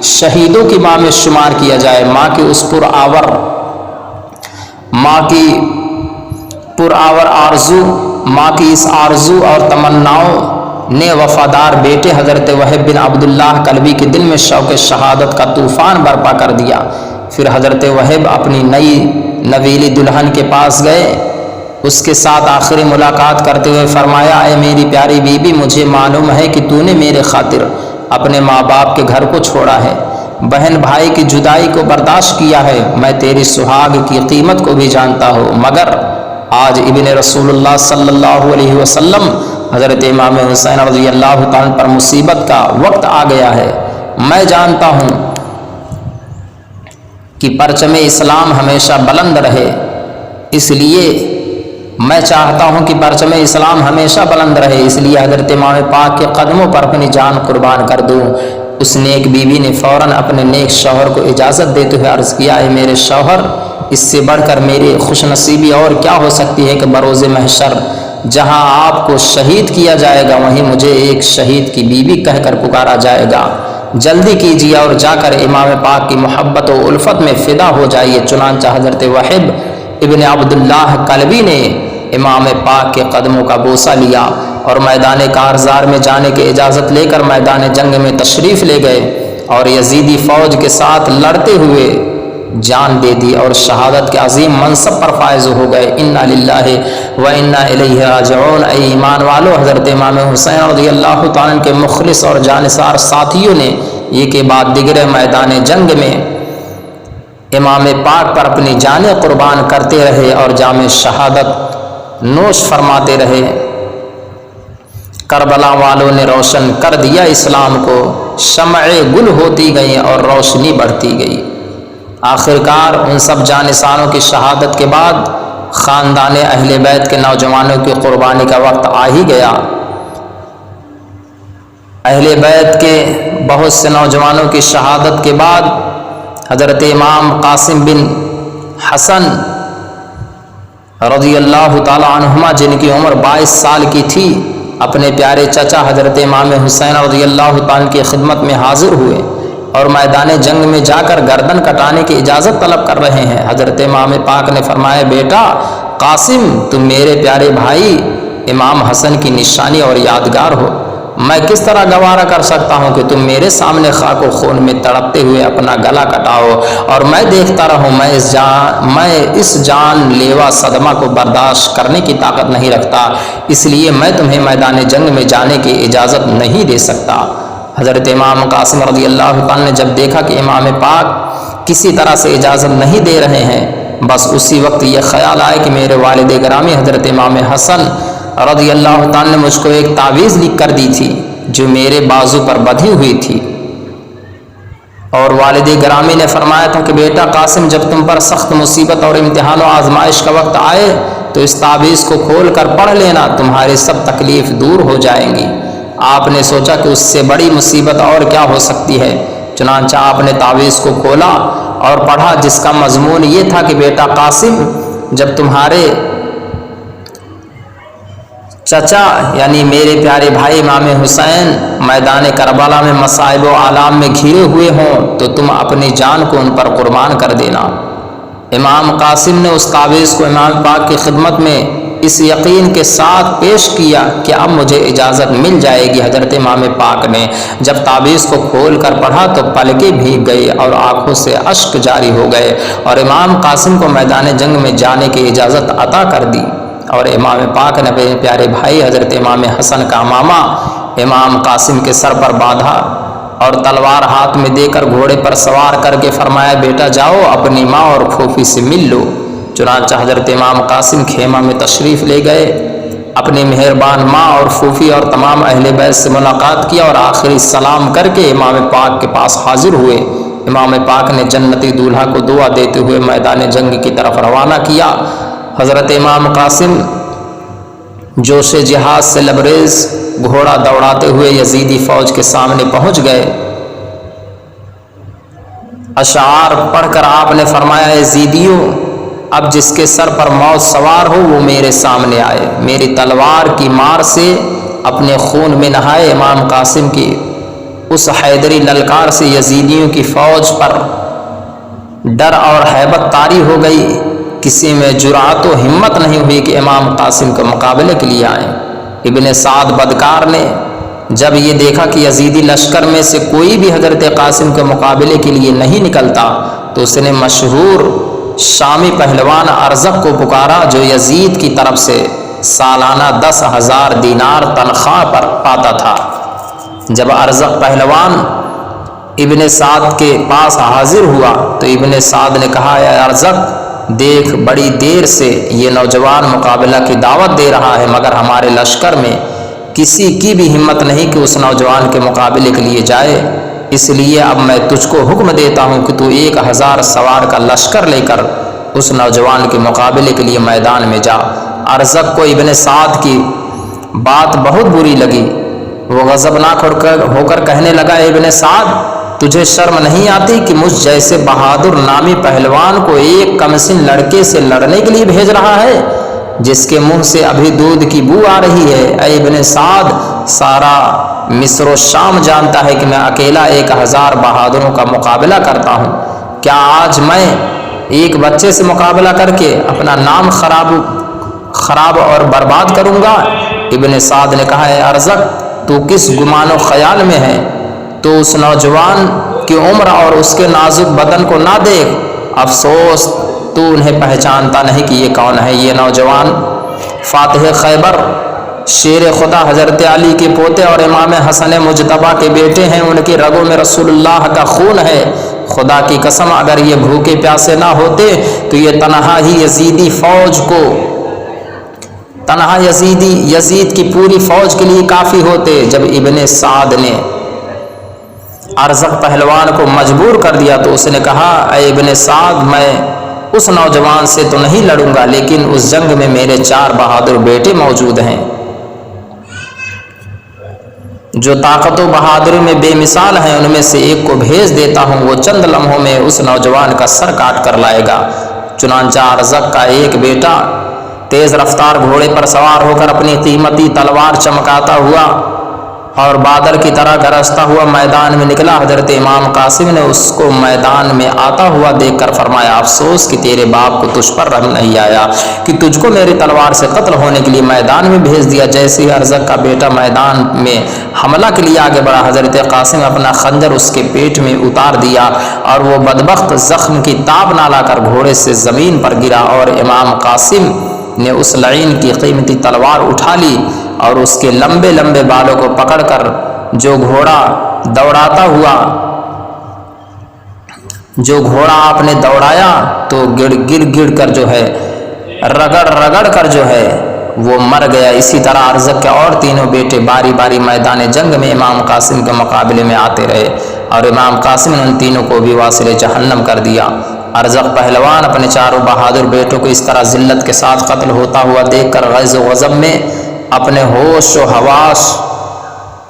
شہیدوں کی ماں میں شمار کیا جائے۔ ماں کی پرآور آرزو، ماں کی اس آرزو اور تمناؤں نے وفادار بیٹے حضرت وہب بن عبداللہ کلبی کے دل میں شوق شہادت کا طوفان برپا کر دیا۔ پھر حضرت وہب اپنی نئی نویلی دلہن کے پاس گئے، اس کے ساتھ آخری ملاقات کرتے ہوئے فرمایا اے میری پیاری بیوی مجھے معلوم ہے کہ تو نے میرے خاطر اپنے ماں باپ کے گھر کو چھوڑا ہے، بہن بھائی کی جدائی کو برداشت کیا ہے، میں تیری سہاگ کی قیمت کو بھی جانتا ہوں، مگر آج ابن رسول اللہ صلی اللہ علیہ وسلم حضرت امام حسین رضی اللہ تعالیٰ پر مصیبت کا وقت آ گیا ہے۔ میں جانتا ہوں کہ پرچم اسلام ہمیشہ بلند رہے، اس لیے میں چاہتا ہوں کہ پرچم اسلام ہمیشہ بلند رہے، اس لیے حضرت امام پاک کے قدموں پر اپنی جان قربان کر دوں۔ اس نیک بیوی نے فوراً اپنے نیک شوہر کو اجازت دیتے ہوئے عرض کیا اے میرے شوہر اس سے بڑھ کر میری خوش نصیبی اور کیا ہو سکتی ہے کہ بروز محشر جہاں آپ کو شہید کیا جائے گا وہیں مجھے ایک شہید کی بیوی کہہ کر پکارا جائے گا، جلدی کیجیے اور جا کر امام پاک کی محبت و الفت میں فدا ہو جائیے۔ چنانچہ حضرت وہب ابن عبداللہ کلبی نے امام پاک کے قدموں کا بوسہ لیا اور میدان کارزار میں جانے کی اجازت لے کر میدان جنگ میں تشریف لے گئے اور یزیدی فوج کے ساتھ لڑتے ہوئے جان دے دی اور شہادت کے عظیم منصب پر فائز ہو گئے۔ انا للہ و انا الیہ راجعون۔ اے ایمان والو حضرت امام حسین رضی اللہ تعالیٰ کے مخلص اور جانثار ساتھیوں نے ایک کے بعد دیگر میدان جنگ میں امام پاک پر اپنی جانیں قربان کرتے رہے اور جام شہادت نوش فرماتے رہے۔ کربلا والوں نے روشن کر دیا اسلام کو، شمعیں گل ہوتی گئیں اور روشنی بڑھتی گئی۔ آخرکار ان سب جانثاروں کی شہادت کے بعد خاندان اہل بیت کے نوجوانوں کی قربانی کا وقت آ ہی گیا۔ اہل بیت کے بہت سے نوجوانوں کی شہادت کے بعد حضرت امام قاسم بن حسن رضی اللہ تعالی عنہما جن کی عمر 22 سال کی تھی اپنے پیارے چچا حضرت امام حسین رضی اللہ تعالیٰ کی خدمت میں حاضر ہوئے اور میدان جنگ میں جا کر گردن کٹانے کی اجازت طلب کر رہے ہیں۔ حضرت امام پاک نے فرمایا بیٹا قاسم تم میرے پیارے بھائی امام حسن کی نشانی اور یادگار ہو، میں کس طرح گوارا کر سکتا ہوں کہ تم میرے سامنے خاک و خون میں تڑپتے ہوئے اپنا گلا کٹاؤ اور میں دیکھتا رہوں۔ میں اس جان لیوا صدمہ کو برداشت کرنے کی طاقت نہیں رکھتا، اس لیے میں تمہیں میدان جنگ میں جانے کی اجازت نہیں دے سکتا۔ حضرت امام قاسم رضی اللہ عنہ نے جب دیکھا کہ امام پاک کسی طرح سے اجازت نہیں دے رہے ہیں، بس اسی وقت یہ خیال آیا کہ میرے والد گرامی حضرت امام حسن رضی اللہ تعالیٰ نے مجھ کو ایک تعویذ لکھ کر دی تھی جو میرے بازو پر بندھی ہوئی تھی، اور والد گرامی نے فرمایا تھا کہ بیٹا قاسم جب تم پر سخت مصیبت اور امتحان و آزمائش کا وقت آئے تو اس تعویذ کو کھول کر پڑھ لینا، تمہاری سب تکلیف دور ہو جائیں گی۔ آپ نے سوچا کہ اس سے بڑی مصیبت اور کیا ہو سکتی ہے، چنانچہ آپ نے تعویذ کو کھولا اور پڑھا، جس کا مضمون یہ تھا کہ بیٹا قاسم، جب تمہارے چچا یعنی میرے پیارے بھائی امام حسین میدان کربلا میں مصائب و آلام میں گھرے ہوئے ہوں تو تم اپنی جان کو ان پر قربان کر دینا۔ امام قاسم نے اس تعویذ کو امام پاک کی خدمت میں اس یقین کے ساتھ پیش کیا کہ اب مجھے اجازت مل جائے گی۔ حضرت امام پاک نے جب تعویذ کو کھول کر پڑھا تو پلکیں بھیگ گئی اور آنکھوں سے اشک جاری ہو گئے اور امام قاسم کو میدان جنگ میں جانے کی اجازت عطا کر دی۔ اور امام پاک نے اپنے پیارے بھائی حضرت امام حسن کا امامہ امام قاسم کے سر پر باندھا اور تلوار ہاتھ میں دے کر گھوڑے پر سوار کر کے فرمایا، بیٹا جاؤ اپنی ماں اور پھوپھی سے مل لو۔ چنانچہ حضرت امام قاسم خیمہ میں تشریف لے گئے، اپنی مہربان ماں اور پھوپھی اور تمام اہل بیت سے ملاقات کیا اور آخری سلام کر کے امام پاک کے پاس حاضر ہوئے۔ امام پاک نے جنتی دولہا کو دعا دیتے ہوئے میدان جنگ کی طرف روانہ کیا۔ حضرت امام قاسم جوش جہاد سے لبریز گھوڑا دوڑاتے ہوئے یزیدی فوج کے سامنے پہنچ گئے۔ اشعار پڑھ کر آپ نے فرمایا، یزیدیوں، اب جس کے سر پر موت سوار ہو وہ میرے سامنے آئے، میری تلوار کی مار سے اپنے خون میں نہائے۔ امام قاسم کی اس حیدری للکار سے یزیدیوں کی فوج پر ڈر اور ہیبت طاری ہو گئی، کسی میں جرأت و ہمت نہیں ہوئی کہ امام قاسم کے مقابلے کے لیے آئیں۔ ابن سعد بدکار نے جب یہ دیکھا کہ یزیدی لشکر میں سے کوئی بھی حضرت قاسم کے مقابلے کے لیے نہیں نکلتا تو اس نے مشہور شامی پہلوان ارزق کو پکارا، جو یزید کی طرف سے سالانہ 10,000 دینار تنخواہ پر پاتا تھا۔ جب ارزق پہلوان ابن سعد کے پاس حاضر ہوا تو ابن سعد نے کہا، اے ارزق، دیکھ بڑی دیر سے یہ نوجوان مقابلہ کی دعوت دے رہا ہے، مگر ہمارے لشکر میں کسی کی بھی ہمت نہیں کہ اس نوجوان کے مقابلے کے لیے جائے، اس لیے اب میں تجھ کو حکم دیتا ہوں کہ تو 1000 سوار کا لشکر لے کر اس نوجوان کے مقابلے کے لیے میدان میں جا۔ ارزق کو ابن سعد کی بات بہت بری لگی، وہ غضبناک ہو کر کہنے لگا، ابن سعد، تجھے شرم نہیں آتی کہ مجھ جیسے بہادر نامی پہلوان کو ایک کمسن لڑکے سے لڑنے کے لیے بھیج رہا ہے، جس کے منہ سے ابھی دودھ کی بو آ رہی ہے؟ اے ابن سعد، سارا مصر و شام جانتا ہے کہ میں اکیلا 1000 بہادروں کا مقابلہ کرتا ہوں، کیا آج میں ایک بچے سے مقابلہ کر کے اپنا نام خراب اور برباد کروں گا؟ ابن سعد نے کہا، اے ارزق، تو کس گمان و خیال میں ہے؟ تو اس نوجوان کی عمر اور اس کے نازک بدن کو نہ دیکھ؟ افسوس، تو انہیں پہچانتا نہیں کہ یہ کون ہے۔ یہ نوجوان فاتح خیبر، شیر خدا حضرت علی کے پوتے اور امام حسن مجتبیٰ کے بیٹے ہیں، ان کی رگوں میں رسول اللہ کا خون ہے۔ خدا کی قسم، اگر یہ بھوکے پیاسے نہ ہوتے تو یہ تنہا ہی یزیدی فوج کو یزید کی پوری فوج کے لیے کافی ہوتے۔ جب ابن سعد نے ارزق پہلوان کو مجبور کر دیا تو اس نے کہا، اے ابن سعد، میں اس نوجوان سے تو نہیں لڑوں گا، لیکن اس جنگ میں میرے 4 بہادر بیٹے موجود ہیں جو طاقت و بہادری میں بے مثال ہیں، ان میں سے ایک کو بھیج دیتا ہوں، وہ چند لمحوں میں اس نوجوان کا سر کاٹ کر لائے گا۔ چنانچہ ارزق کا ایک بیٹا تیز رفتار گھوڑے پر سوار ہو کر اپنی قیمتی تلوار چمکاتا ہوا اور بادل کی طرح گرجتا ہوا میدان میں نکلا۔ حضرت امام قاسم نے اس کو میدان میں آتا ہوا دیکھ کر فرمایا، افسوس کہ تیرے باپ کو تجھ پر رحم نہیں آیا کہ تجھ کو میری تلوار سے قتل ہونے کے لیے میدان میں بھیج دیا۔ جیسے ہی ارزق کا بیٹا میدان میں حملہ کے لیے آگے بڑھا، حضرت قاسم نے اپنا خنجر اس کے پیٹ میں اتار دیا اور وہ بدبخت زخم کی تاب نہ لا کر گھوڑے سے زمین پر گرا، اور امام قاسم نے اس لعین کی قیمتی تلوار اٹھا لی اور اس کے لمبے لمبے بالوں کو پکڑ کر جو گھوڑا آپ نے دوڑایا تو گر کر جو ہے رگڑ کر جو ہے وہ مر گیا۔ اسی طرح ارزق کے اور 3 بیٹے باری باری میدان جنگ میں امام قاسم کے مقابلے میں آتے رہے اور امام قاسم نے ان تینوں کو بھی واصل جہنم کر دیا۔ ارزق پہلوان اپنے چاروں بہادر بیٹوں کو اس طرح ذلت کے ساتھ قتل ہوتا ہوا دیکھ کر غیظ و غضب میں اپنے ہوش و حواس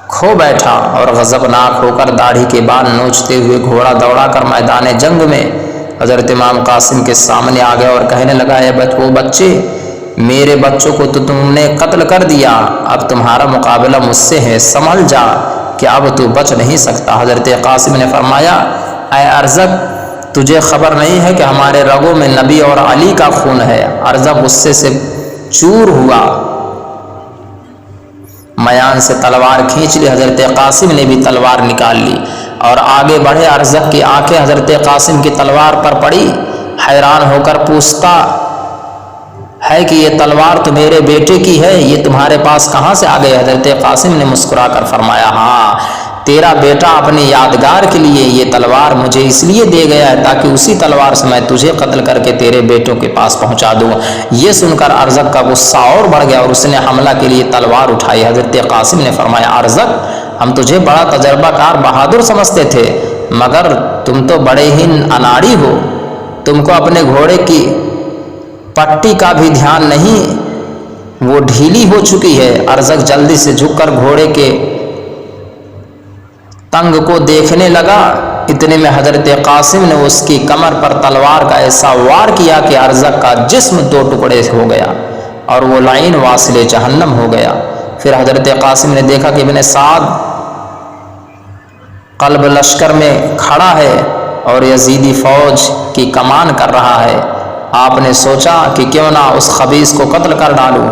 کھو بیٹھا اور غضبناک ہو کر داڑھی کے بال نوچتے ہوئے گھوڑا دوڑا کر میدان جنگ میں حضرت امام قاسم کے سامنے آ گیا اور کہنے لگا، اے وہ بچے، میرے بچوں کو تو تم نے قتل کر دیا، اب تمہارا مقابلہ مجھ سے ہے، سنبھل جا کہ اب تو بچ نہیں سکتا۔ حضرت قاسم نے فرمایا، اے ارزق، تجھے خبر نہیں ہے کہ ہمارے رگوں میں نبی اور علی کا خون ہے؟ ارزق غصے سے چور ہوا، میان سے تلوار کھینچ لی۔ حضرت قاسم نے بھی تلوار نکال لی اور آگے بڑھے۔ ارزق کی آنکھیں حضرت قاسم کی تلوار پر پڑی، حیران ہو کر پوچھتا ہے کہ یہ تلوار تو میرے بیٹے کی ہے، یہ تمہارے پاس کہاں سے آ گئی؟ حضرت قاسم نے مسکرا کر فرمایا، ہاں، تیرا بیٹا اپنی یادگار کے لیے یہ تلوار مجھے اس لیے دے گیا ہے تاکہ اسی تلوار سے میں تجھے قتل کر کے تیرے بیٹوں کے پاس پہنچا دوں۔ یہ سن کر ارزق کا غصہ اور بڑھ گیا اور اس نے حملہ کے لیے تلوار اٹھائی۔ حضرت قاسم نے فرمایا، ارزق، ہم تجھے بڑا تجربہ کار بہادر سمجھتے تھے، مگر تم تو بڑے ہی اناڑی ہو، تم کو اپنے گھوڑے کی پٹی کا بھی دھیان نہیں، وہ ڈھیلی ہو چکی ہے۔ ارزق جلدی سے جھک کر گھوڑے کے تنگ کو دیکھنے لگا، اتنے میں حضرت قاسم نے اس کی کمر پر تلوار کا ایسا وار کیا کہ ارزق کا جسم دو ٹکڑے ہو گیا اور وہ لعین واصل جہنم ہو گیا۔ پھر حضرت قاسم نے دیکھا کہ ابن سعد قلب لشکر میں کھڑا ہے اور یزیدی فوج کی کمان کر رہا ہے۔ آپ نے سوچا کہ کیوں نہ اس خبیث کو قتل کر ڈالوں۔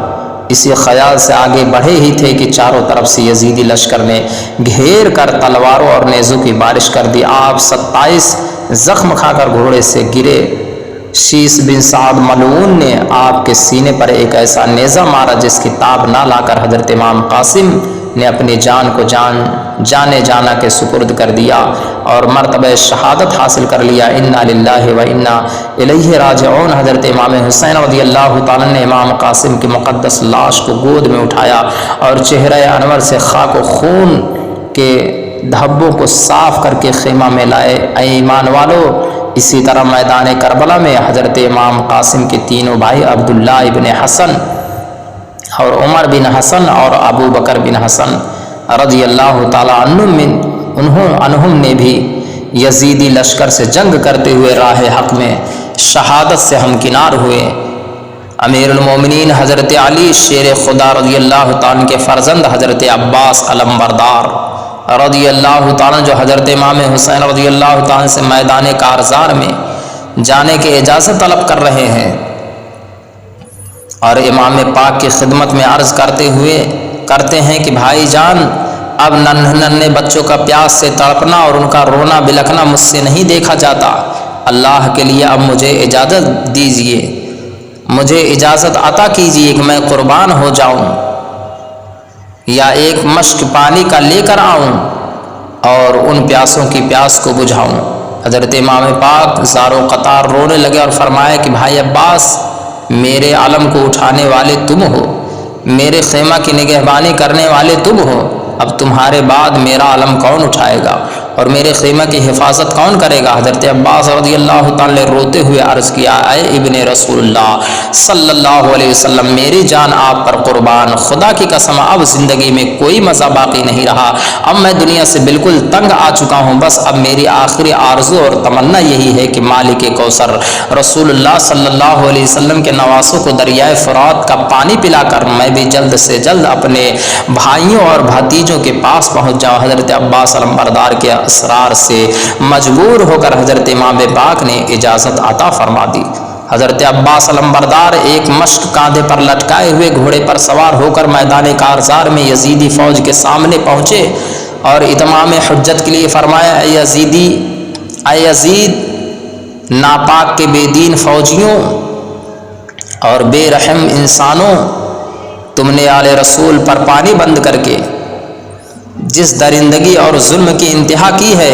اسی خیال سے آگے بڑھے ہی تھے کہ چاروں طرف سے یزیدی لشکر نے گھیر کر تلواروں اور نیزوں کی بارش کر دی۔ آپ 27 زخم کھا کر گھوڑے سے گرے۔ شیس بن سعد ملعون نے آپ کے سینے پر ایک ایسا نیزہ مارا جس کی تاب نہ لا کر حضرت امام قاسم نے اپنی جان کو جانے جانا کے سپرد کر دیا اور مرتبہ شہادت حاصل کر لیا۔ انا للہ و انا الیہ راجعون۔ حضرت امام حسین رضی اللہ تعالیٰ نے امام قاسم کی مقدس لاش کو گود میں اٹھایا اور چہرہ انور سے خاک و خون کے دھبوں کو صاف کر کے خیمہ میں لائے۔ اے ایمان والو، اسی طرح میدان کربلا میں حضرت امام قاسم کے تینوں بھائی عبداللہ ابن حسن اور عمر بن حسن اور ابو بکر بن حسن رضی اللہ تعالیٰ عنہم نے بھی یزیدی لشکر سے جنگ کرتے ہوئے راہ حق میں شہادت سے ہمکنار ہوئے۔ امیر المومنین حضرت علی شیر خدا رضی اللہ تعالیٰ کے فرزند حضرت عباس علمبردار رضی اللہ تعالیٰ جو حضرت امام حسین رضی اللہ تعالیٰ سے میدان کارزار میں جانے کی اجازت طلب کر رہے ہیں اور امام پاک کی خدمت میں عرض کرتے ہیں کہ بھائی جان، اب ننھے بچوں کا پیاس سے تڑپنا اور ان کا رونا بلکنا مجھ سے نہیں دیکھا جاتا۔ اللہ کے لیے اب مجھے اجازت دیجیے، مجھے اجازت عطا کیجیے کہ میں قربان ہو جاؤں یا ایک مشک پانی کا لے کر آؤں اور ان پیاسوں کی پیاس کو بجھاؤں۔ حضرت امام پاک زارو قطار رونے لگے اور فرمایا کہ بھائی عباس، میرے علم کو اٹھانے والے تم ہو، میرے خیمہ کی نگہبانی کرنے والے تم ہو، اب تمہارے بعد میرا علم کون اٹھائے گا اور میرے خیمہ کی حفاظت کون کرے گا؟ حضرت عباس رضی اللہ تعالیٰ نے روتے ہوئے عرض کیا، اے ابن رسول اللہ صلی اللہ علیہ وسلم، میری جان آپ پر قربان، خدا کی قسم اب زندگی میں کوئی مزہ باقی نہیں رہا، اب میں دنیا سے بالکل تنگ آ چکا ہوں، بس اب میری آخری آرزو اور تمنا یہی ہے کہ مالک کوثر رسول اللہ صلی اللہ علیہ وسلم کے نواسوں کو دریائے فرات کا پانی پلا کر میں بھی جلد سے جلد اپنے بھائیوں اور بھتیجوں کے پاس پہنچ جاؤں۔ حضرت عباس علمبردار کے اسرار سے مجبور ہو کر حضرت امام پاک نے اجازت عطا فرما دی۔ حضرت عباس علمبردار ایک مشک کاندھے پر لٹکائے ہوئے گھوڑے پر سوار ہو کر میدان کارزار میں یزیدی فوج کے سامنے پہنچے اور اتمام حجت کے لیے فرمایا، اے یزید، ناپاک کے بے دین فوجیوں اور بے رحم انسانوں، تم نے آل رسول پر پانی بند کر کے جس درندگی اور ظلم کی انتہا کی ہے،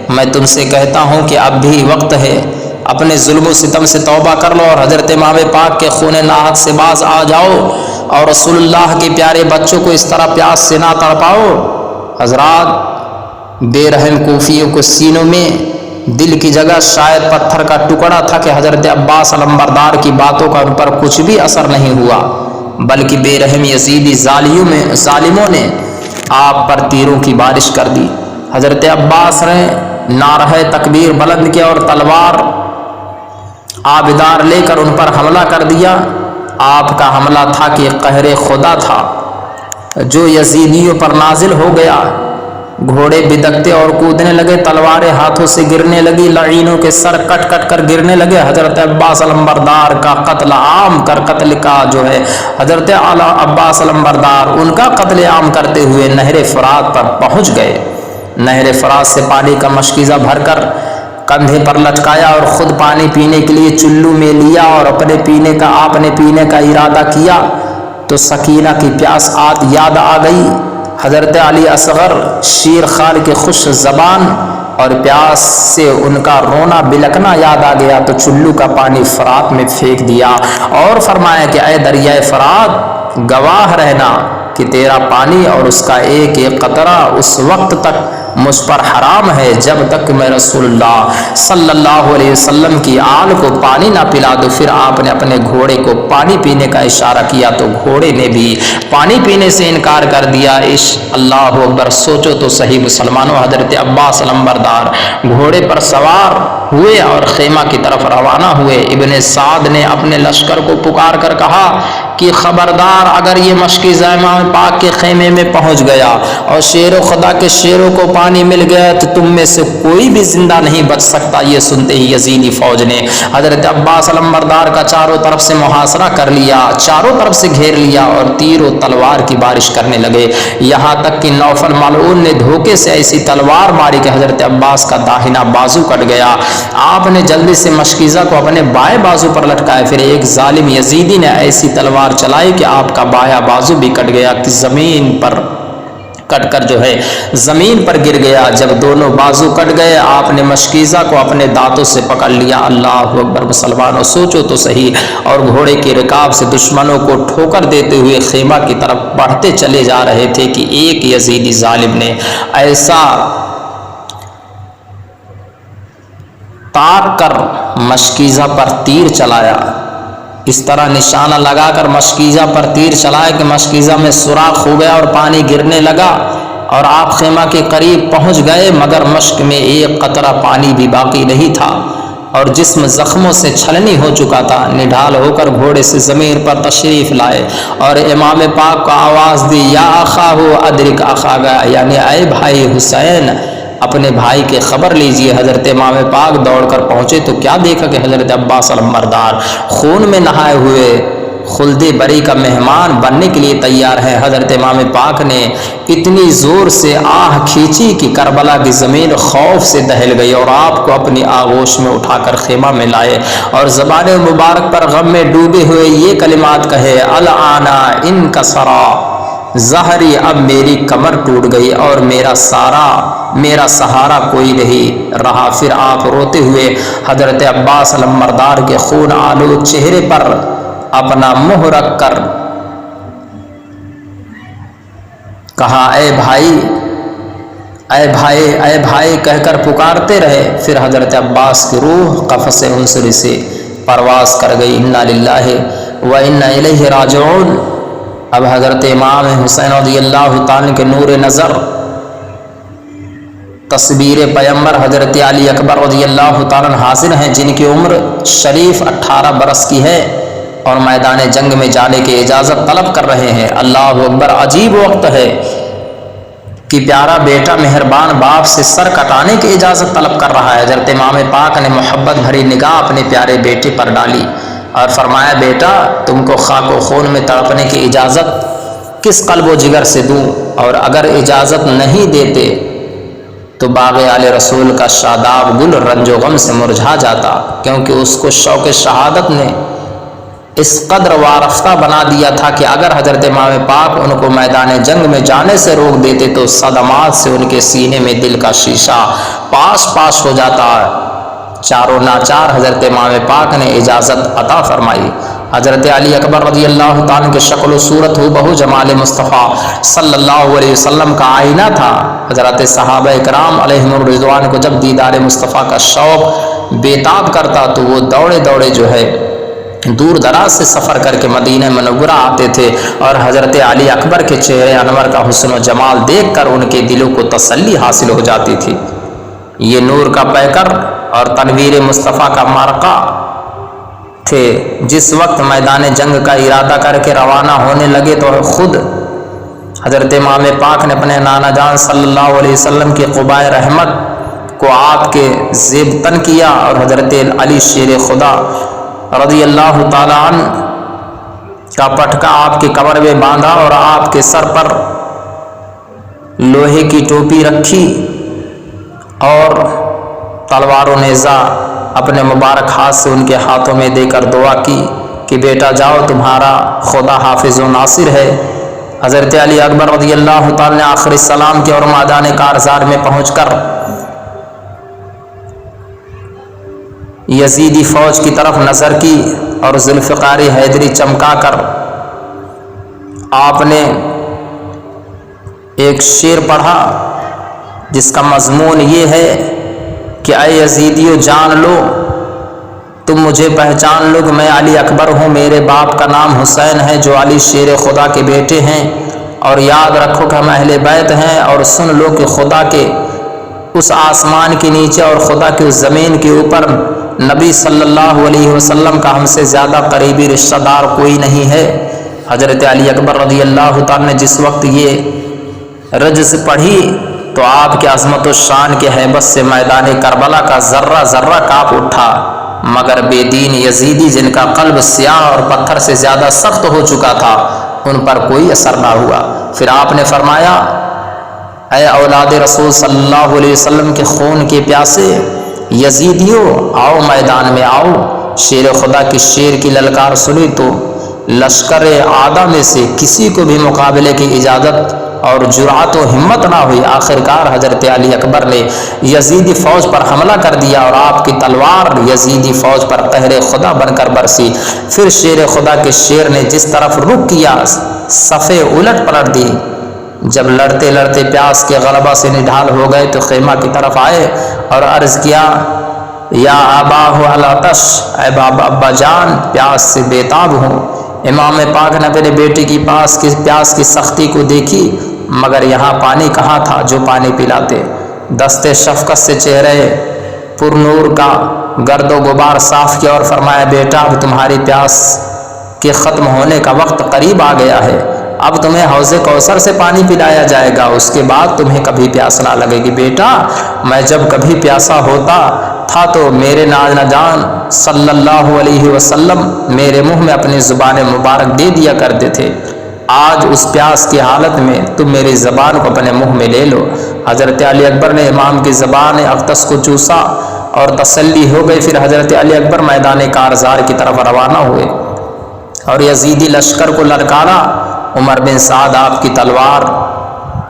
میں تم سے کہتا ہوں کہ اب بھی وقت ہے، اپنے ظلم و ستم سے توبہ کر لو اور حضرت امام پاک کے خون ناحق سے باز آ جاؤ اور رسول اللہ کے پیارے بچوں کو اس طرح پیاس سے نہ تڑپاؤ۔ حضرات، بے رحم کوفیوں کو سینوں میں دل کی جگہ شاید پتھر کا ٹکڑا تھا کہ حضرت عباس علمبردار کی باتوں کا ان پر کچھ بھی اثر نہیں ہوا، بلکہ بے رحم یزیدی ظالموں نے آپ پر تیروں کی بارش کر دی۔ حضرت عباس نے نعرہ تکبیر بلند کیا اور تلوار آبدار لے کر ان پر حملہ کر دیا۔ آپ کا حملہ تھا کہ قہر خدا تھا جو یزیدیوں پر نازل ہو گیا۔ گھوڑے بدکتے اور کودنے لگے، تلواریں ہاتھوں سے گرنے لگی، لعینوں کے سر کٹ کٹ کر گرنے لگے۔ حضرت عباس علمبردار کا قتل عام کر قتل کا جو ہے حضرت عباس علمبردار ان کا قتل عام کرتے ہوئے نہر فرات پر پہنچ گئے۔ نہر فرات سے پانی کا مشکیزہ بھر کر کندھے پر لٹکایا اور خود پانی پینے کے لیے چلو میں لیا، اور آپ نے پینے کا ارادہ کیا تو سکینہ کی پیاس یاد آ گئی۔ حضرت علی اصغر شیر خال کے خوش زبان اور پیاس سے ان کا رونا بلکنا یاد آ گیا، تو چلو کا پانی فرات میں پھینک دیا اور فرمایا کہ اے دریائے فرات، گواہ رہنا کہ تیرا پانی اور اس کا ایک ایک قطرہ اس وقت تک مجھ پر حرام ہے جب تک میں رسول اللہ صلی اللہ علیہ وسلم کی آل کو پانی نہ پلا دوں۔ پھر آپ نے اپنے گھوڑے کو پانی پینے کا اشارہ کیا تو گھوڑے نے بھی پانی پینے سے انکار کر دیا۔ اللہ اکبر! سوچو تو صحیح مسلمانوں، حضرت عباس علمبردار گھوڑے پر سوار ہوئے اور خیمہ کی طرف روانہ ہوئے۔ ابن سعد نے اپنے لشکر کو پکار کر کہا کہ خبردار، اگر یہ مشکیزہ امام پاک کے خیمے میں پہنچ گیا اور شیر و خدا کے شیروں کو پانی مل گیا تو تم میں سے کوئی بھی زندہ نہیں بچ سکتا۔ یہ سنتے ہی یزیدی فوج نے حضرت عباس علمبردار کا چاروں طرف سے محاصرہ کر لیا، چاروں طرف سے گھیر لیا اور تیر و تلوار کی بارش کرنے لگے، یہاں تک کہ نوفل ملعون نے دھوکے سے ایسی تلوار ماری کہ حضرت عباس کا داہنا بازو کٹ گیا۔ آپ نے جلدی سے مشکیزہ کو اپنے بائیں بازو پر لٹکایا، پھر ایک ظالم یزیدی نے ایسی تلوار چلائی کہ آپ کا بایاں بازو بھی کٹ گیا، کہ زمین پر کٹ کر جو ہے زمین پر گر گیا۔ جب دونوں بازو کٹ گئے، آپ نے مشکیزہ کو اپنے دانتوں سے پکڑ لیا۔ اللہ اکبر! مسلمانوں سوچو تو صحیح، اور گھوڑے کی رکاب سے دشمنوں کو ٹھوکر دیتے ہوئے خیمہ کی طرف بڑھتے چلے جا رہے تھے کہ ایک یزیدی ظالم نے ایسا تاک کر مشکیزہ پر تیر چلایا، اس طرح نشانہ لگا کر مشکیزہ پر تیر چلایا کہ مشکیزہ میں سوراخ ہو گیا اور پانی گرنے لگا، اور آپ خیمہ کے قریب پہنچ گئے، مگر مشک میں ایک قطرہ پانی بھی باقی نہیں تھا اور جسم زخموں سے چھلنی ہو چکا تھا۔ نڈھال ہو کر گھوڑے سے زمین پر تشریف لائے اور امام پاک کو آواز دی، یا اخاہ ادرک اخاگا، یعنی اے بھائی حسین، اپنے بھائی کی خبر لیجئے۔ حضرت امام پاک دوڑ کر پہنچے تو کیا دیکھا کہ حضرت عباس علمبردار خون میں نہائے ہوئے خلد بری کا مہمان بننے کے لیے تیار ہے۔ حضرت امام پاک نے اتنی زور سے آہ کھینچی کہ کربلا کی زمین خوف سے دہل گئی، اور آپ کو اپنی آغوش میں اٹھا کر خیمہ میں لائے اور زبان مبارک پر غم میں ڈوبے ہوئے یہ کلمات کہے، الآنا انکسرا ظہری، اب میری کمر ٹوٹ گئی اور میرا سہارا کوئی نہیں رہا۔ پھر آپ روتے ہوئے حضرت عباس علمبردار کے خون آلود چہرے پر اپنا منہ رکھ کر کہا، اے بھائی، اے بھائی، اے بھائی کہہ کر پکارتے رہے۔ پھر حضرت عباس کی روح قفس عنصری سے پرواز کر گئی۔ انا للہ و انا الیہ راجعون۔ اب حضرت امام حسین رضی اللہ تعالیٰ کے نور نظر تصویر پیمبر حضرت علی اکبر رضی اللہ تعالیٰ حاضر ہیں، جن کی عمر شریف 18 برس کی ہے اور میدان جنگ میں جانے کی اجازت طلب کر رہے ہیں۔ اللہ اکبر! عجیب وقت ہے کہ پیارا بیٹا مہربان باپ سے سر کٹانے کی اجازت طلب کر رہا ہے۔ حضرت امام پاک نے محبت بھری نگاہ اپنے پیارے بیٹے پر ڈالی اور فرمایا، بیٹا، تم کو خاک و خون میں تڑپنے کی اجازت کس قلب و جگر سے دوں؟ اور اگر اجازت نہیں دیتے تو باغ آل رسول کا شاداب گل رنج و غم سے مرجھا جاتا، کیونکہ اس کو شوق شہادت نے اس قدر وارفتہ بنا دیا تھا کہ اگر حضرت امام پاک ان کو میدان جنگ میں جانے سے روک دیتے تو صدمات سے ان کے سینے میں دل کا شیشہ پاش ہو جاتا۔ چاروں ناچار حضرت امام پاک نے اجازت عطا فرمائی حضرت علی اکبر رضی اللہ تعالیٰ کی شکل و صورت ہو بہو جمال مصطفیٰ صلی اللہ علیہ وسلم کا آئینہ تھا۔ حضرت صحابہ کرام علیہم الرضوان کو جب دیدار مصطفیٰ کا شوق بیتاب کرتا تو وہ دوڑے دوڑے جو ہے دور دراز سے سفر کر کے مدینہ منورہ آتے تھے، اور حضرت علی اکبر کے چہرے انور کا حسن و جمال دیکھ کر ان کے دلوں کو تسلی حاصل ہو جاتی تھی۔ یہ نور کا پیکر اور تنویر مصطفیٰ کا مارکہ تھے۔ جس وقت میدان جنگ کا ارادہ کر کے روانہ ہونے لگے تو خود حضرت امام پاک نے اپنے نانا جان صلی اللہ علیہ وسلم کی قبائے رحمت کو آپ کے زیب تن کیا، اور حضرت علی شیر خدا رضی اللہ تعالیٰ عنہ کا پٹکا آپ کی کمر میں باندھا اور آپ کے سر پر لوہے کی ٹوپی رکھی اور تلوار و نیزہ اپنے مبارک ہاتھ سے ان کے ہاتھوں میں دے کر دعا کی کہ بیٹا جاؤ، تمہارا خدا حافظ و ناصر ہے۔ حضرت علی اکبر رضی اللہ تعالیٰ نے آخر السلام کے اور میدان کارزار میں پہنچ کر یزیدی فوج کی طرف نظر کی اور ذوالفقار حیدری چمکا کر آپ نے ایک شعر پڑھا جس کا مضمون یہ ہے کہ اے یزیدیو جان لو، تم مجھے پہچان لو کہ میں علی اکبر ہوں، میرے باپ کا نام حسین ہے جو علی شیر خدا کے بیٹے ہیں، اور یاد رکھو کہ ہم اہل بیت ہیں، اور سن لو کہ خدا کے اس آسمان کے نیچے اور خدا کے اس زمین کے اوپر نبی صلی اللہ علیہ وسلم کا ہم سے زیادہ قریبی رشتہ دار کوئی نہیں ہے۔ حضرت علی اکبر رضی اللہ تعالیٰ نے جس وقت یہ رجز پڑھی تو آپ کے عظمت و شان کے ہیبت سے میدان کربلا کا ذرہ ذرہ کانپ اٹھا، مگر بے دین یزیدی جن کا قلب سیاہ اور پتھر سے زیادہ سخت ہو چکا تھا ان پر کوئی اثر نہ ہوا۔ پھر آپ نے فرمایا، اے اولاد رسول صلی اللہ علیہ وسلم کے خون کے پیاسے یزیدیو، آؤ میدان میں آؤ۔ شیر خدا کی شیر کی للکار سنی تو لشکر آدھا میں سے کسی کو بھی مقابلے کی اجازت اور جرأت و ہمت نہ ہوئی۔ آخرکار حضرت علی اکبر نے یزیدی فوج پر حملہ کر دیا اور آپ کی تلوار یزیدی فوج پر قہر خدا بن کر برسی۔ پھر شیر خدا کے شیر نے جس طرف رخ کیا صفے الٹ پلٹ دی۔ جب لڑتے لڑتے پیاس کے غلبہ سے نڈھال ہو گئے تو خیمہ کی طرف آئے اور عرض کیا، یا اباہ العطش، اے ابا جان پیاس سے بیتاب ہوں۔ امام پاک نے اپنے بیٹے کی پیاس کی سختی کو دیکھی، مگر یہاں پانی کہاں تھا جو پانی پلاتے۔ دست شفقت سے چہرے پر نور کا گرد و غبار صاف کیا اور فرمایا، بیٹا اب تمہاری پیاس کے ختم ہونے کا وقت قریب آ گیا ہے، اب تمہیں حوض کوثر سے پانی پلایا جائے گا، اس کے بعد تمہیں کبھی پیاس نہ لگے گی۔ بیٹا میں جب کبھی پیاسا ہوتا تھا تو میرے نانا جان صلی اللہ علیہ وسلم میرے منہ میں اپنی زبان مبارک دے دیا کرتے تھے، آج اس پیاس کی حالت میں تم میری زبان کو اپنے منہ میں لے لو۔ حضرت علی اکبر نے امام کی زبان اقدس کو چوسا اور تسلی ہو گئی۔ پھر حضرت علی اکبر میدان کارزار کی طرف روانہ ہوئے اور یزیدی لشکر کو للکارا۔ عمر بن سعد آپ کی تلوار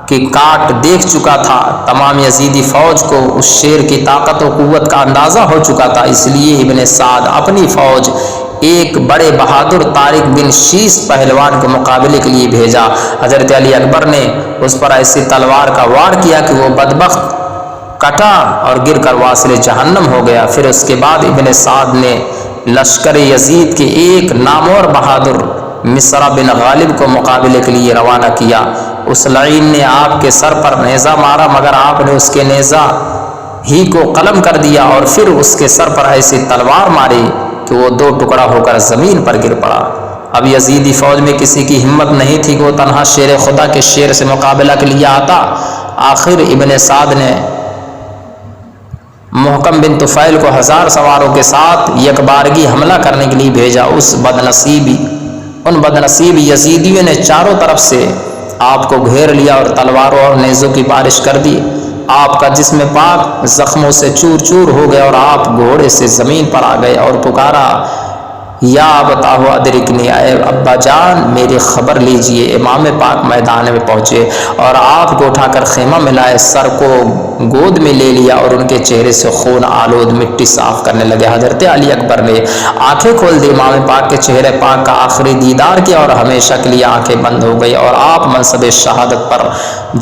کی کاٹ دیکھ چکا تھا، تمام یزیدی فوج کو اس شیر کی طاقت و قوت کا اندازہ ہو چکا تھا، اس لیے ابن سعد اپنی فوج ایک بڑے بہادر طارق بن شیس پہلوان کے مقابلے کے لیے بھیجا۔ حضرت علی اکبر نے اس پر ایسی تلوار کا وار کیا کہ وہ بدبخت کٹا اور گر کر واصل جہنم ہو گیا۔ پھر اس کے بعد ابن سعد نے لشکر یزید کے ایک نامور بہادر مصرع بن غالب کو مقابلے کے لیے روانہ کیا۔ اس لعین نے آپ کے سر پر نیزہ مارا، مگر آپ نے اس کے نیزہ ہی کو قلم کر دیا اور پھر اس کے سر پر ایسی تلوار ماری کہ وہ دو ٹکڑا ہو کر زمین پر گر پڑا۔ اب یزیدی فوج میں کسی کی ہمت نہیں تھی کہ وہ تنہا شیر خدا کے شیر سے مقابلہ کے لیے آتا۔ آخر ابن سعد نے محکم بن طفیل کو 1000 سواروں کے ساتھ یکبارگی حملہ کرنے کے لیے بھیجا۔ ان بدنصیب یزیدیوں نے چاروں طرف سے آپ کو گھیر لیا اور تلواروں اور نیزوں کی بارش کر دی۔ آپ کا جسم پاک زخموں سے چور چور ہو گیا اور آپ گھوڑے سے زمین پر آ گئے اور پکارا، یا بتاؤ ادرکنی، اے ابا جان میری خبر لیجئے۔ امام پاک میدان میں پہنچے اور آپ کو اٹھا کر خیمہ میں لائے، سر کو گود میں لے لیا اور ان کے چہرے سے خون آلود مٹی صاف کرنے لگے۔ حضرت علی اکبر نے آنکھیں کھول دی، امام پاک کے چہرے پاک کا آخری دیدار کیا اور ہمیشہ کے لیے آنکھیں بند ہو گئی اور آپ منصب شہادت پر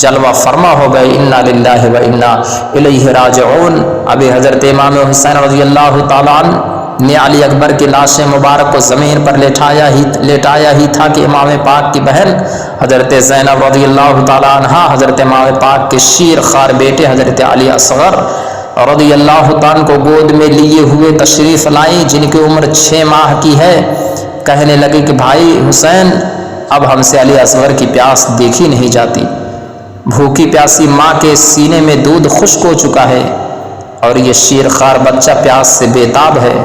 جلوہ فرما ہو گئے۔ انا للہ و انا الیہ راجعون۔ ابھی حضرت امام حسین رضی اللہ تعالیٰ عنہ نے علی اکبر کی لاش مبارک کو زمین پر لیٹایا ہی تھا کہ امام پاک کی بہن حضرت زینب رضی اللہ تعالیٰ عنہ حضرت امام پاک کے شیر خوار بیٹے حضرت علی اصغر رضی اللہ تعالیٰ کو گود میں لیے ہوئے تشریف لائیں، جن کی عمر 6 ماہ کی ہے۔ کہنے لگے کہ بھائی حسین، اب ہم سے علی اصغر کی پیاس دیکھی نہیں جاتی، بھوکی پیاسی ماں کے سینے میں دودھ خشک ہو چکا ہے اور یہ شیر خوار بچہ پیاس سے بےتاب ہے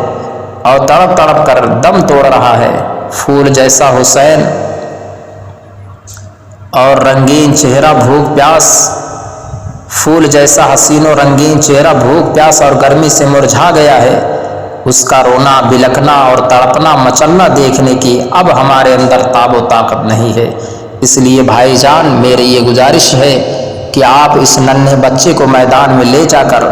اور تڑپ تڑپ کر دم توڑ رہا ہے۔ پھول جیسا حسین اور رنگین چہرہ بھوک پیاس، پھول جیسا حسین و رنگین چہرہ بھوک پیاس اور گرمی سے مرجھا گیا ہے۔ اس کا رونا، بلکنا اور تڑپنا مچلنا دیکھنے کی اب ہمارے اندر تاب و طاقت نہیں ہے۔ اس لیے بھائی جان، میری یہ گزارش ہے کہ آپ اس ننھے بچے کو میدان میں لے جا کر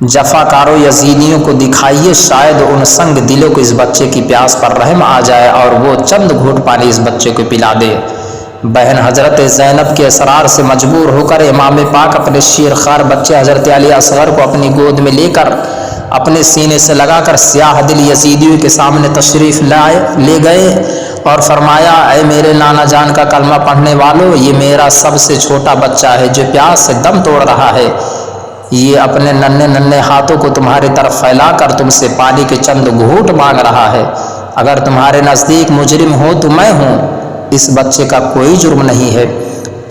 جفاکاروں یزیدیوں کو دکھائیے، شاید ان سنگ دلوں کو اس بچے کی پیاس پر رحم آ جائے اور وہ چند گھونٹ پانی اس بچے کو پلا دے۔ بہن حضرت زینب کے اسرار سے مجبور ہو کر امام پاک اپنے شیر خوار بچے حضرت علی اصغر کو اپنی گود میں لے کر اپنے سینے سے لگا کر سیاہ دل یزیدیوں کے سامنے تشریف لے گئے اور فرمایا، اے میرے نانا جان کا کلمہ پڑھنے والوں، یہ میرا سب سے چھوٹا بچہ ہے جو پیاس سے دم توڑ رہا ہے۔ یہ اپنے ننھے ہاتھوں کو تمہاری طرف پھیلا کر تم سے پانی کے چند گھونٹ مانگ رہا ہے۔ اگر تمہارے نزدیک مجرم ہو تو میں ہوں، اس بچے کا کوئی جرم نہیں ہے،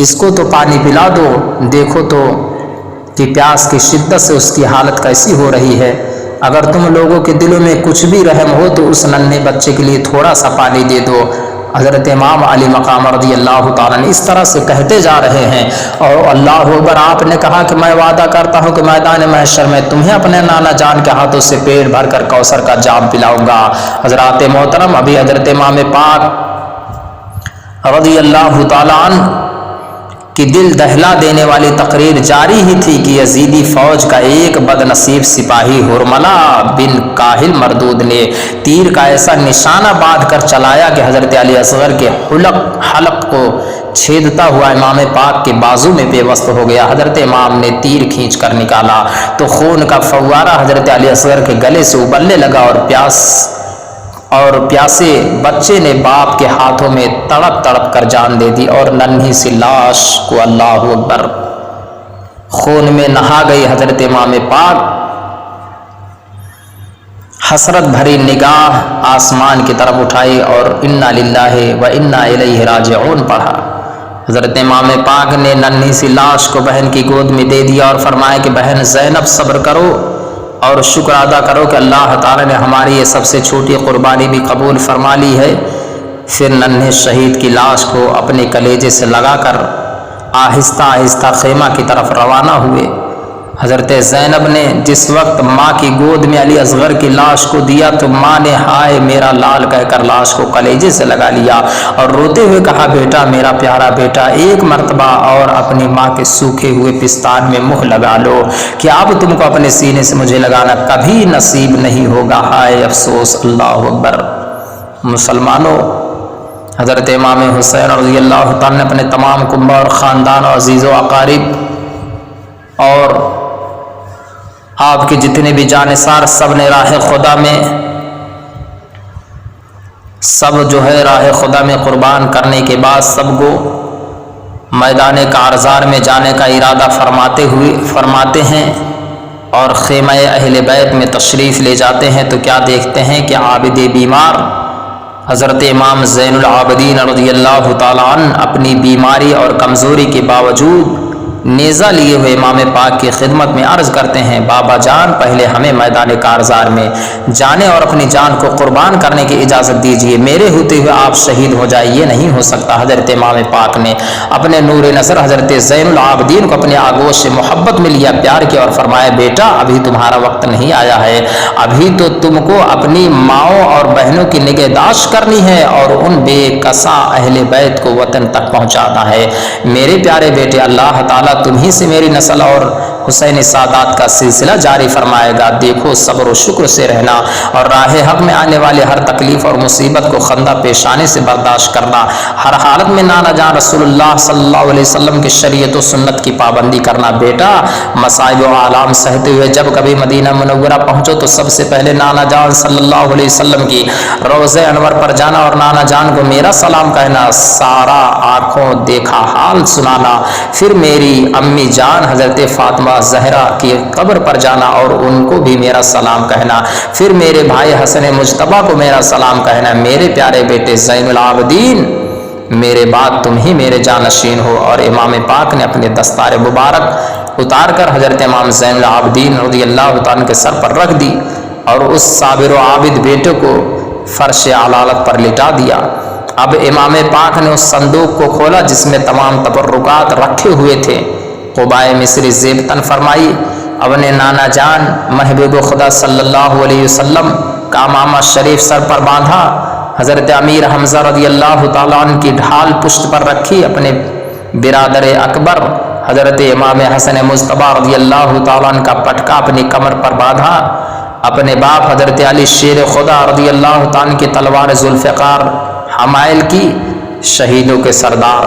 اس کو تو پانی پلا دو، دیکھو تو کہ پیاس کی شدت سے اس کی حالت کیسی ہو رہی ہے۔ اگر تم لوگوں کے دلوں میں کچھ بھی رحم ہو تو اس ننھے بچے کے لیے تھوڑا سا پانی دے دو۔ حضرت امام علی مقام رضی اللہ تعالیٰ نے اس طرح سے کہتے جا رہے ہیں اور اللہ اکبر، آپ نے کہا کہ میں وعدہ کرتا ہوں کہ میدان محشر میں تمہیں اپنے نانا جان کے ہاتھوں سے پیٹ بھر کر کوثر کا جام پلاؤں گا۔ حضرات محترم، ابھی حضرت امام پاک رضی اللہ تعالیٰ عنہ کی دل دہلا دینے والی تقریر جاری ہی تھی کہ یزیدی فوج کا ایک بد نصیب سپاہی حرملہ بن کاہل مردود نے تیر کا ایسا نشانہ باندھ کر چلایا کہ حضرت علی اصغر کے حلق کو چھیدتا ہوا امام پاک کے بازو میں پیوست ہو گیا۔ حضرت امام نے تیر کھینچ کر نکالا تو خون کا فوارہ حضرت علی اصغر کے گلے سے ابلنے لگا اور پیاسے بچے نے باپ کے ہاتھوں میں تڑپ تڑپ کر جان دے دی اور ننھی سی لاش کو اللہ اکبر خون میں نہا گئی۔ حضرت امام پاک حسرت بھری نگاہ آسمان کی طرف اٹھائی اور انا للہ و انا الیہ راجعون پڑھا۔ حضرت امام پاک نے ننھی سی لاش کو بہن کی گود میں دے دیا اور فرمایا کہ بہن زینب، صبر کرو اور شکر ادا کرو کہ اللہ تعالی نے ہماری یہ سب سے چھوٹی قربانی بھی قبول فرما لی ہے۔ پھر ننھے شہید کی لاش کو اپنے کلیجے سے لگا کر آہستہ آہستہ خیمہ کی طرف روانہ ہوئے۔ حضرت زینب نے جس وقت ماں کی گود میں علی اصغر کی لاش کو دیا تو ماں نے ہائے میرا لال کہہ کر لاش کو کلیجے سے لگا لیا اور روتے ہوئے کہا، بیٹا، میرا پیارا بیٹا، ایک مرتبہ اور اپنی ماں کے سوکھے ہوئے پستان میں منہ لگا لو کہ اب تم کو اپنے سینے سے مجھے لگانا کبھی نصیب نہیں ہوگا، ہائے افسوس۔ اللہ اکبر۔ مسلمانوں، حضرت امام حسین رضی اللہ تعالیٰ نے اپنے تمام کنبہ اور خاندان اور عزیز و اقارب اور آپ کے جتنے بھی جانثار سب نے راہ خدا میں راہ خدا میں قربان کرنے کے بعد سب کو میدان کارزار میں جانے کا ارادہ فرماتے ہیں اور خیمہ اہل بیت میں تشریف لے جاتے ہیں تو کیا دیکھتے ہیں کہ عابد بیمار حضرت امام زین العابدین رضی اللہ تعالیٰ عنہ اپنی بیماری اور کمزوری کے باوجود نیزہ لیے ہوئے امام پاک کی خدمت میں عرض کرتے ہیں، بابا جان، پہلے ہمیں میدان کارزار میں جانے اور اپنی جان کو قربان کرنے کی اجازت دیجیے، میرے ہوتے ہوئے آپ شہید ہو جائیں، یہ نہیں ہو سکتا۔ حضرت امام پاک نے اپنے نور نظر حضرت زین العابدین کو اپنے آغوش سے محبت میں لیا، پیار کیا اور فرمایا، بیٹا، ابھی تمہارا وقت نہیں آیا ہے، ابھی تو تم کو اپنی ماؤں اور بہنوں کی نگہداشت کرنی ہے اور ان بے کساں اہل بیت کو وطن تک پہنچانا ہے۔ میرے پیارے بیٹے، اللہ تعالیٰ تعالیٰ تمہیں سے میری نسل اور حسین سادات کا سلسلہ جاری فرمائے گا۔ دیکھو صبر و شکر سے رہنا اور راہ حق میں آنے والے ہر تکلیف اور مصیبت کو خندہ پیشانے سے برداشت کرنا، ہر حالت میں نانا جان رسول اللہ صلی اللہ علیہ وسلم کی شریعت و سنت کی پابندی کرنا۔ بیٹا مصائب و آلام سہتے ہوئے جب کبھی مدینہ منورہ پہنچو تو سب سے پہلے نانا جان صلی اللہ علیہ وسلم کی روضہ انور پر جانا اور نانا جان کو میرا سلام کہنا، سارا آنکھوں دیکھا حال سنانا۔ پھر میری امی جان حضرت فاطمہ زہرا کی قبر پر جانا اور ان کو بھی میرا سلام کہنا۔ پھر میرے بھائی حسن مجتبیٰ کو میرا سلام کہنا۔ میرے پیارے بیٹے زین العابدین، میرے بعد تم ہی میرے جانشین ہو۔ اور امام پاک نے اپنے دستار مبارک اتار کر حضرت امام زین العابدین رضی اللہ تعالیٰ کے سر پر رکھ دی اور اس صابر و عابد بیٹے کو فرش علالت پر لٹا دیا۔ اب امام پاک نے اس صندوق کو کھولا جس میں تمام تبرکات رکھے ہوئے تھے، قبائے مصری زیب تن فرمائی، اپنے نانا جان محبوب خدا صلی اللہ علیہ وسلم کا امامہ شریف سر پر باندھا، حضرت امیر حمزہ رضی اللہ تعالیٰ عنہ کی ڈھال پشت پر رکھی، اپنے برادر اکبر حضرت امام حسن مجتبیٰ رضی اللہ تعالیٰ عنہ کا پٹکا اپنی کمر پر باندھا، اپنے باپ حضرت علی شیر خدا رضی اللہ تعالیٰ عنہ کی تلوار ذوالفقار حمائل کی، شہیدوں کے سردار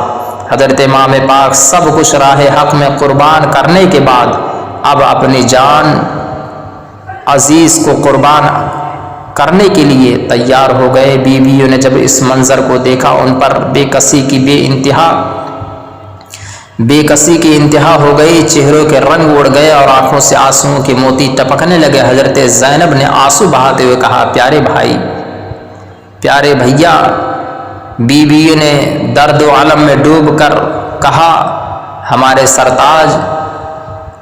حضرت امام پاک سب کچھ راہ حق میں قربان کرنے کے بعد اب اپنی جان عزیز کو قربان کرنے کے لیے تیار ہو گئے۔ بیویوں نے جب اس منظر کو دیکھا ان پر بے کسی کی انتہا ہو گئی، چہروں کے رنگ اڑ گئے اور آنکھوں سے آنسوؤں کے موتی ٹپکنے لگے۔ حضرت زینب نے آنسو بہاتے ہوئے کہا، پیارے بھائی، پیارے بھیا۔ بیویوں نے درد و علم میں ڈوب کر کہا، ہمارے سرتاج۔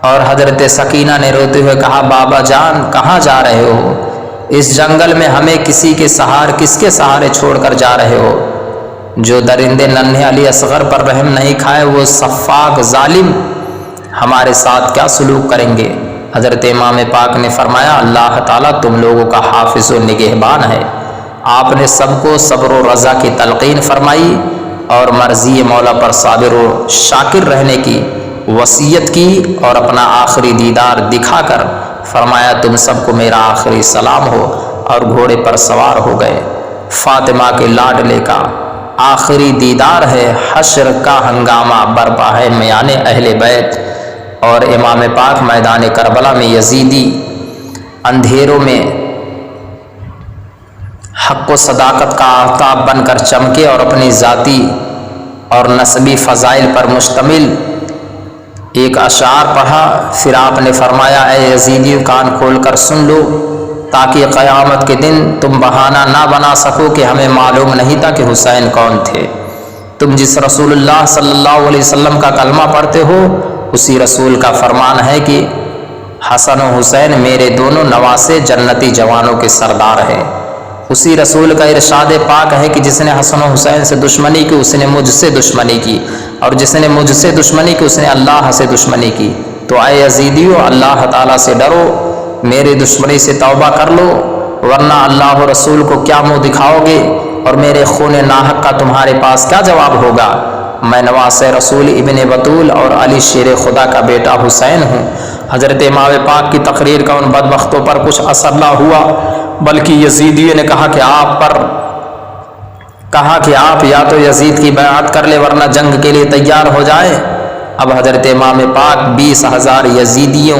اور حضرت سکینہ نے روتے ہوئے کہا، بابا جان کہاں جا رہے ہو؟ اس جنگل میں ہمیں کس کے سہارے چھوڑ کر جا رہے ہو؟ جو درندے ننھے علی اصغر پر رحم نہیں کھائے وہ سفاک ظالم ہمارے ساتھ کیا سلوک کریں گے؟ حضرت امام پاک نے فرمایا، اللہ تعالیٰ تم لوگوں کا حافظ و نگہبان ہے۔ آپ نے سب کو صبر و رضا کی تلقین فرمائی اور مرضی مولا پر صابر و شاکر رہنے کی وصیت کی اور اپنا آخری دیدار دکھا کر فرمایا، تم سب کو میرا آخری سلام ہو، اور گھوڑے پر سوار ہو گئے۔ فاطمہ کے لاڈلے کا آخری دیدار ہے، حشر کا ہنگامہ برپا ہے میان اہل بیت، اور امام پاک میدان کربلا میں یزیدی اندھیروں میں حق و صداقت کا آفتاب بن کر چمکے اور اپنی ذاتی اور نسبی فضائل پر مشتمل ایک اشعار پڑھا۔ پھر آپ نے فرمایا، اے یزیدیو کان کھول کر سن لو، تاکہ قیامت کے دن تم بہانہ نہ بنا سکو کہ ہمیں معلوم نہیں تھا کہ حسین کون تھے۔ تم جس رسول اللہ صلی اللہ علیہ وسلم کا کلمہ پڑھتے ہو اسی رسول کا فرمان ہے کہ حسن و حسین میرے دونوں نواسے جنتی جوانوں کے سردار ہیں۔ اسی رسول کا ارشاد پاک ہے کہ جس نے حسن و حسین سے دشمنی کی اس نے مجھ سے دشمنی کی، اور جس نے مجھ سے دشمنی کی اس نے اللہ سے دشمنی کی۔ تو اے یزیدیو، اللہ تعالیٰ سے ڈرو، میرے دشمنی سے توبہ کر لو، ورنہ اللہ و رسول کو کیا منہ دکھاؤ گے، اور میرے خون ناحق کا تمہارے پاس کیا جواب ہوگا؟ میں نواس رسول ابن بطول اور علی شیر خدا کا بیٹا حسین ہوں۔ حضرت امام پاک کی تقریر کا ان بدبختوں پر کچھ اثر نہ ہوا، بلکہ یزیدیوں نے کہا کہ آپ یا تو یزید کی بیعت کر لے ورنہ جنگ کے لیے تیار ہو جائیں۔ اب حضرت امام پاک 20,000 یزیدیوں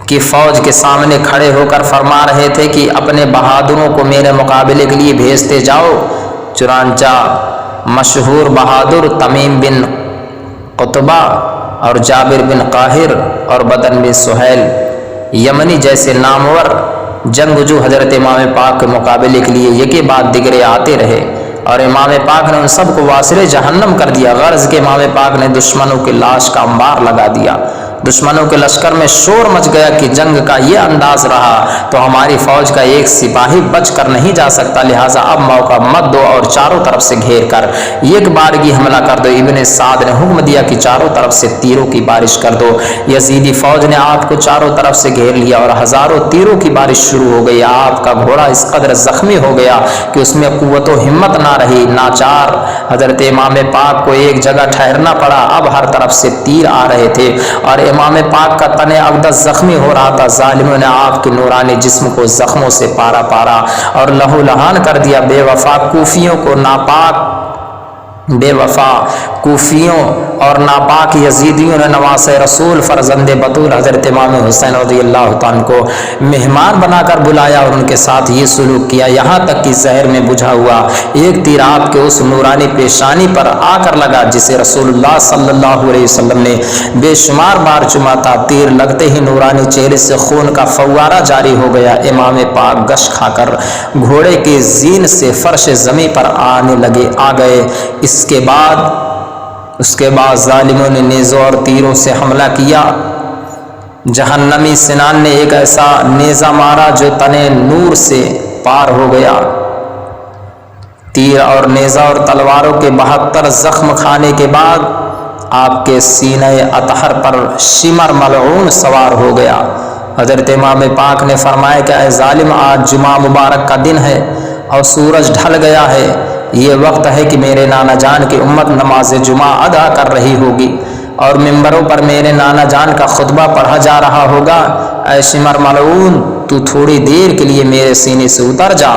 کی فوج کے سامنے کھڑے ہو کر فرما رہے تھے کہ اپنے بہادروں کو میرے مقابلے کے لیے بھیجتے جاؤ۔ چنانچہ مشہور بہادر تمیم بن قطبہ اور جابر بن قاہر اور بدن بن سہیل یمنی جیسے نامور جنگجو حضرت امام پاک کے مقابلے کے لیے یکے بعد دیگرے آتے رہے، اور امام پاک نے ان سب کو واصل جہنم کر دیا۔ غرض کے امام پاک نے دشمنوں کی لاش کا انبار لگا دیا دشمنوں کے لشکر میں شور مچ گیا کہ جنگ کا یہ انداز رہا تو ہماری فوج کا ایک سپاہی بچ کر نہیں جا سکتا، لہٰذا اب موقع مت دو اور چاروں طرف سے گھیر کر ایک بارگی حملہ کر دو۔ ابن سعد نے حکم دیا کہ چاروں طرف سے تیروں کی بارش کر دو۔ یزیدی فوج نے آپ کو چاروں طرف سے گھیر لیا اور ہزاروں تیروں کی بارش شروع ہو گئی۔ آپ کا گھوڑا اس قدر زخمی ہو گیا کہ اس میں قوت و ہمت نہ رہی، ناچار حضرت امام پاک کو ایک جگہ ٹھہرنا پڑا۔ اب ہر طرف سے تیر آ رہے تھے اور امام پاک کا تن اقدس زخمی ہو رہا تھا۔ ظالموں نے آپ کے نورانی جسم کو زخموں سے پارا پارا اور لہو لہان کر دیا۔ بے وفا کوفیوں اور ناپاک یزیدیوں نے نواسے رسول فرزند بطول حضرت امام حسین رضی اللہ تعالیٰ کو مہمان بنا کر بلایا اور ان کے ساتھ یہ سلوک کیا، یہاں تک کہ زہر میں بجھا ہوا ایک تیر آپ کے اس نورانی پیشانی پر آ کر لگا جسے رسول اللہ صلی اللہ علیہ وسلم نے بے شمار بار چوما تھا۔ تیر لگتے ہی نورانی چہرے سے خون کا فوارہ جاری ہو گیا۔ امام پاک گش کھا کر گھوڑے کے زین سے فرش زمین پر آ گئے۔ اس کے بعد ظالموں نے نیزوں اور تیروں سے حملہ کیا۔ جہنمی سنان نے ایک ایسا نیزہ مارا جو تنے نور سے پار ہو گیا۔ تیر اور نیزہ اور تلواروں کے 72 زخم کھانے کے بعد آپ کے سینہ اطہر پر شمر ملعون سوار ہو گیا۔ حضرت امام پاک نے فرمایا کہ اے ظالم، آج جمعہ مبارک کا دن ہے اور سورج ڈھل گیا ہے، یہ وقت ہے کہ میرے نانا جان کی امت نماز جمعہ ادا کر رہی ہوگی اور ممبروں پر میرے نانا جان کا خطبہ پڑھا جا رہا ہوگا۔ اے شمر ملعون، تو تھوڑی دیر کے لیے میرے سینے سے اتر جا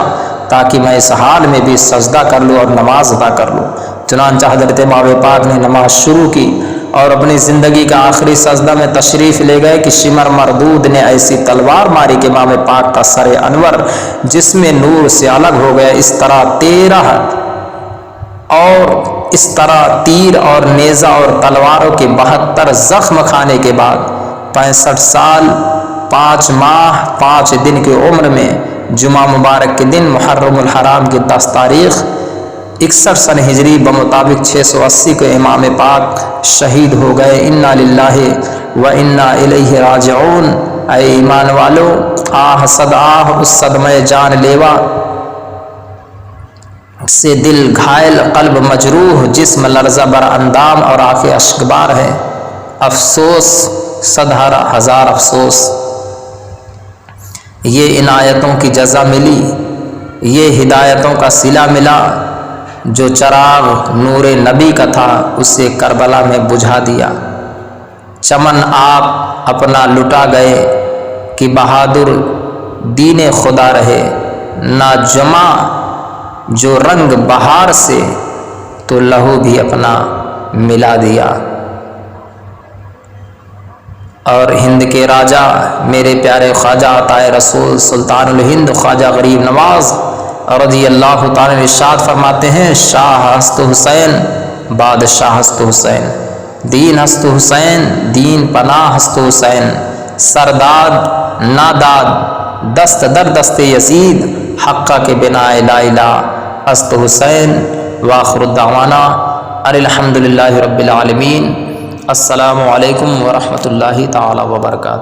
تاکہ میں اس حال میں بھی سجدہ کر لوں اور نماز ادا کر لوں۔ چنانچہ حضرت امام پاک نے نماز شروع کی اور اپنی زندگی کا آخری سجدہ میں تشریف لے گئے کہ شمر مردود نے ایسی تلوار ماری کہ امام پاک کا سر انور جس میں نور سے الگ ہو گیا۔ اس طرح تیر اور نیزہ اور تلواروں کے 72 زخم کھانے کے بعد 65 سال 5 ماہ 5 دن کی عمر میں جمعہ مبارک کے دن محرم الحرام کی 10 تاریخ 61 سن ہجری بمطابق 680 کو امام پاک شہید ہو گئے۔ انا للہ و انا الیہ راجعون۔ اے ایمان والو، آہ صد آہ اس صدمہ جان لیوا سے دل گھائل، قلب مجروح، جسم لرزہ بر اندام اور آنکھیں اشکبار ہے۔ افسوس، صد ہزار افسوس، یہ عنایتوں کی جزا ملی، یہ ہدایتوں کا صلہ ملا۔ جو چراغ نور نبی کا تھا اسے کربلا میں بجھا دیا۔ چمن آپ اپنا لٹا گئے کہ بہادر دین خدا رہے، نہ جمع جو رنگ بہار سے تو لہو بھی اپنا ملا دیا۔ اور ہند کے راجا میرے پیارے خواجہ عطائے رسول سلطان الہند خواجہ غریب نواز رضی اللہ تعالیٰ ارشاد فرماتے ہیں، شاہ ہست حسین بادشاہ ہست حسین، دین ہست حسین دین پناہ ہست حسین، سرداد ناداد دست در دست یزید، حقہ کے بنا لا الہ ہست حسین۔ وآخر الدعوانا الحمدللہ رب العالمین۔ السلام علیکم ورحمۃ اللہ تعالی وبرکاتہ۔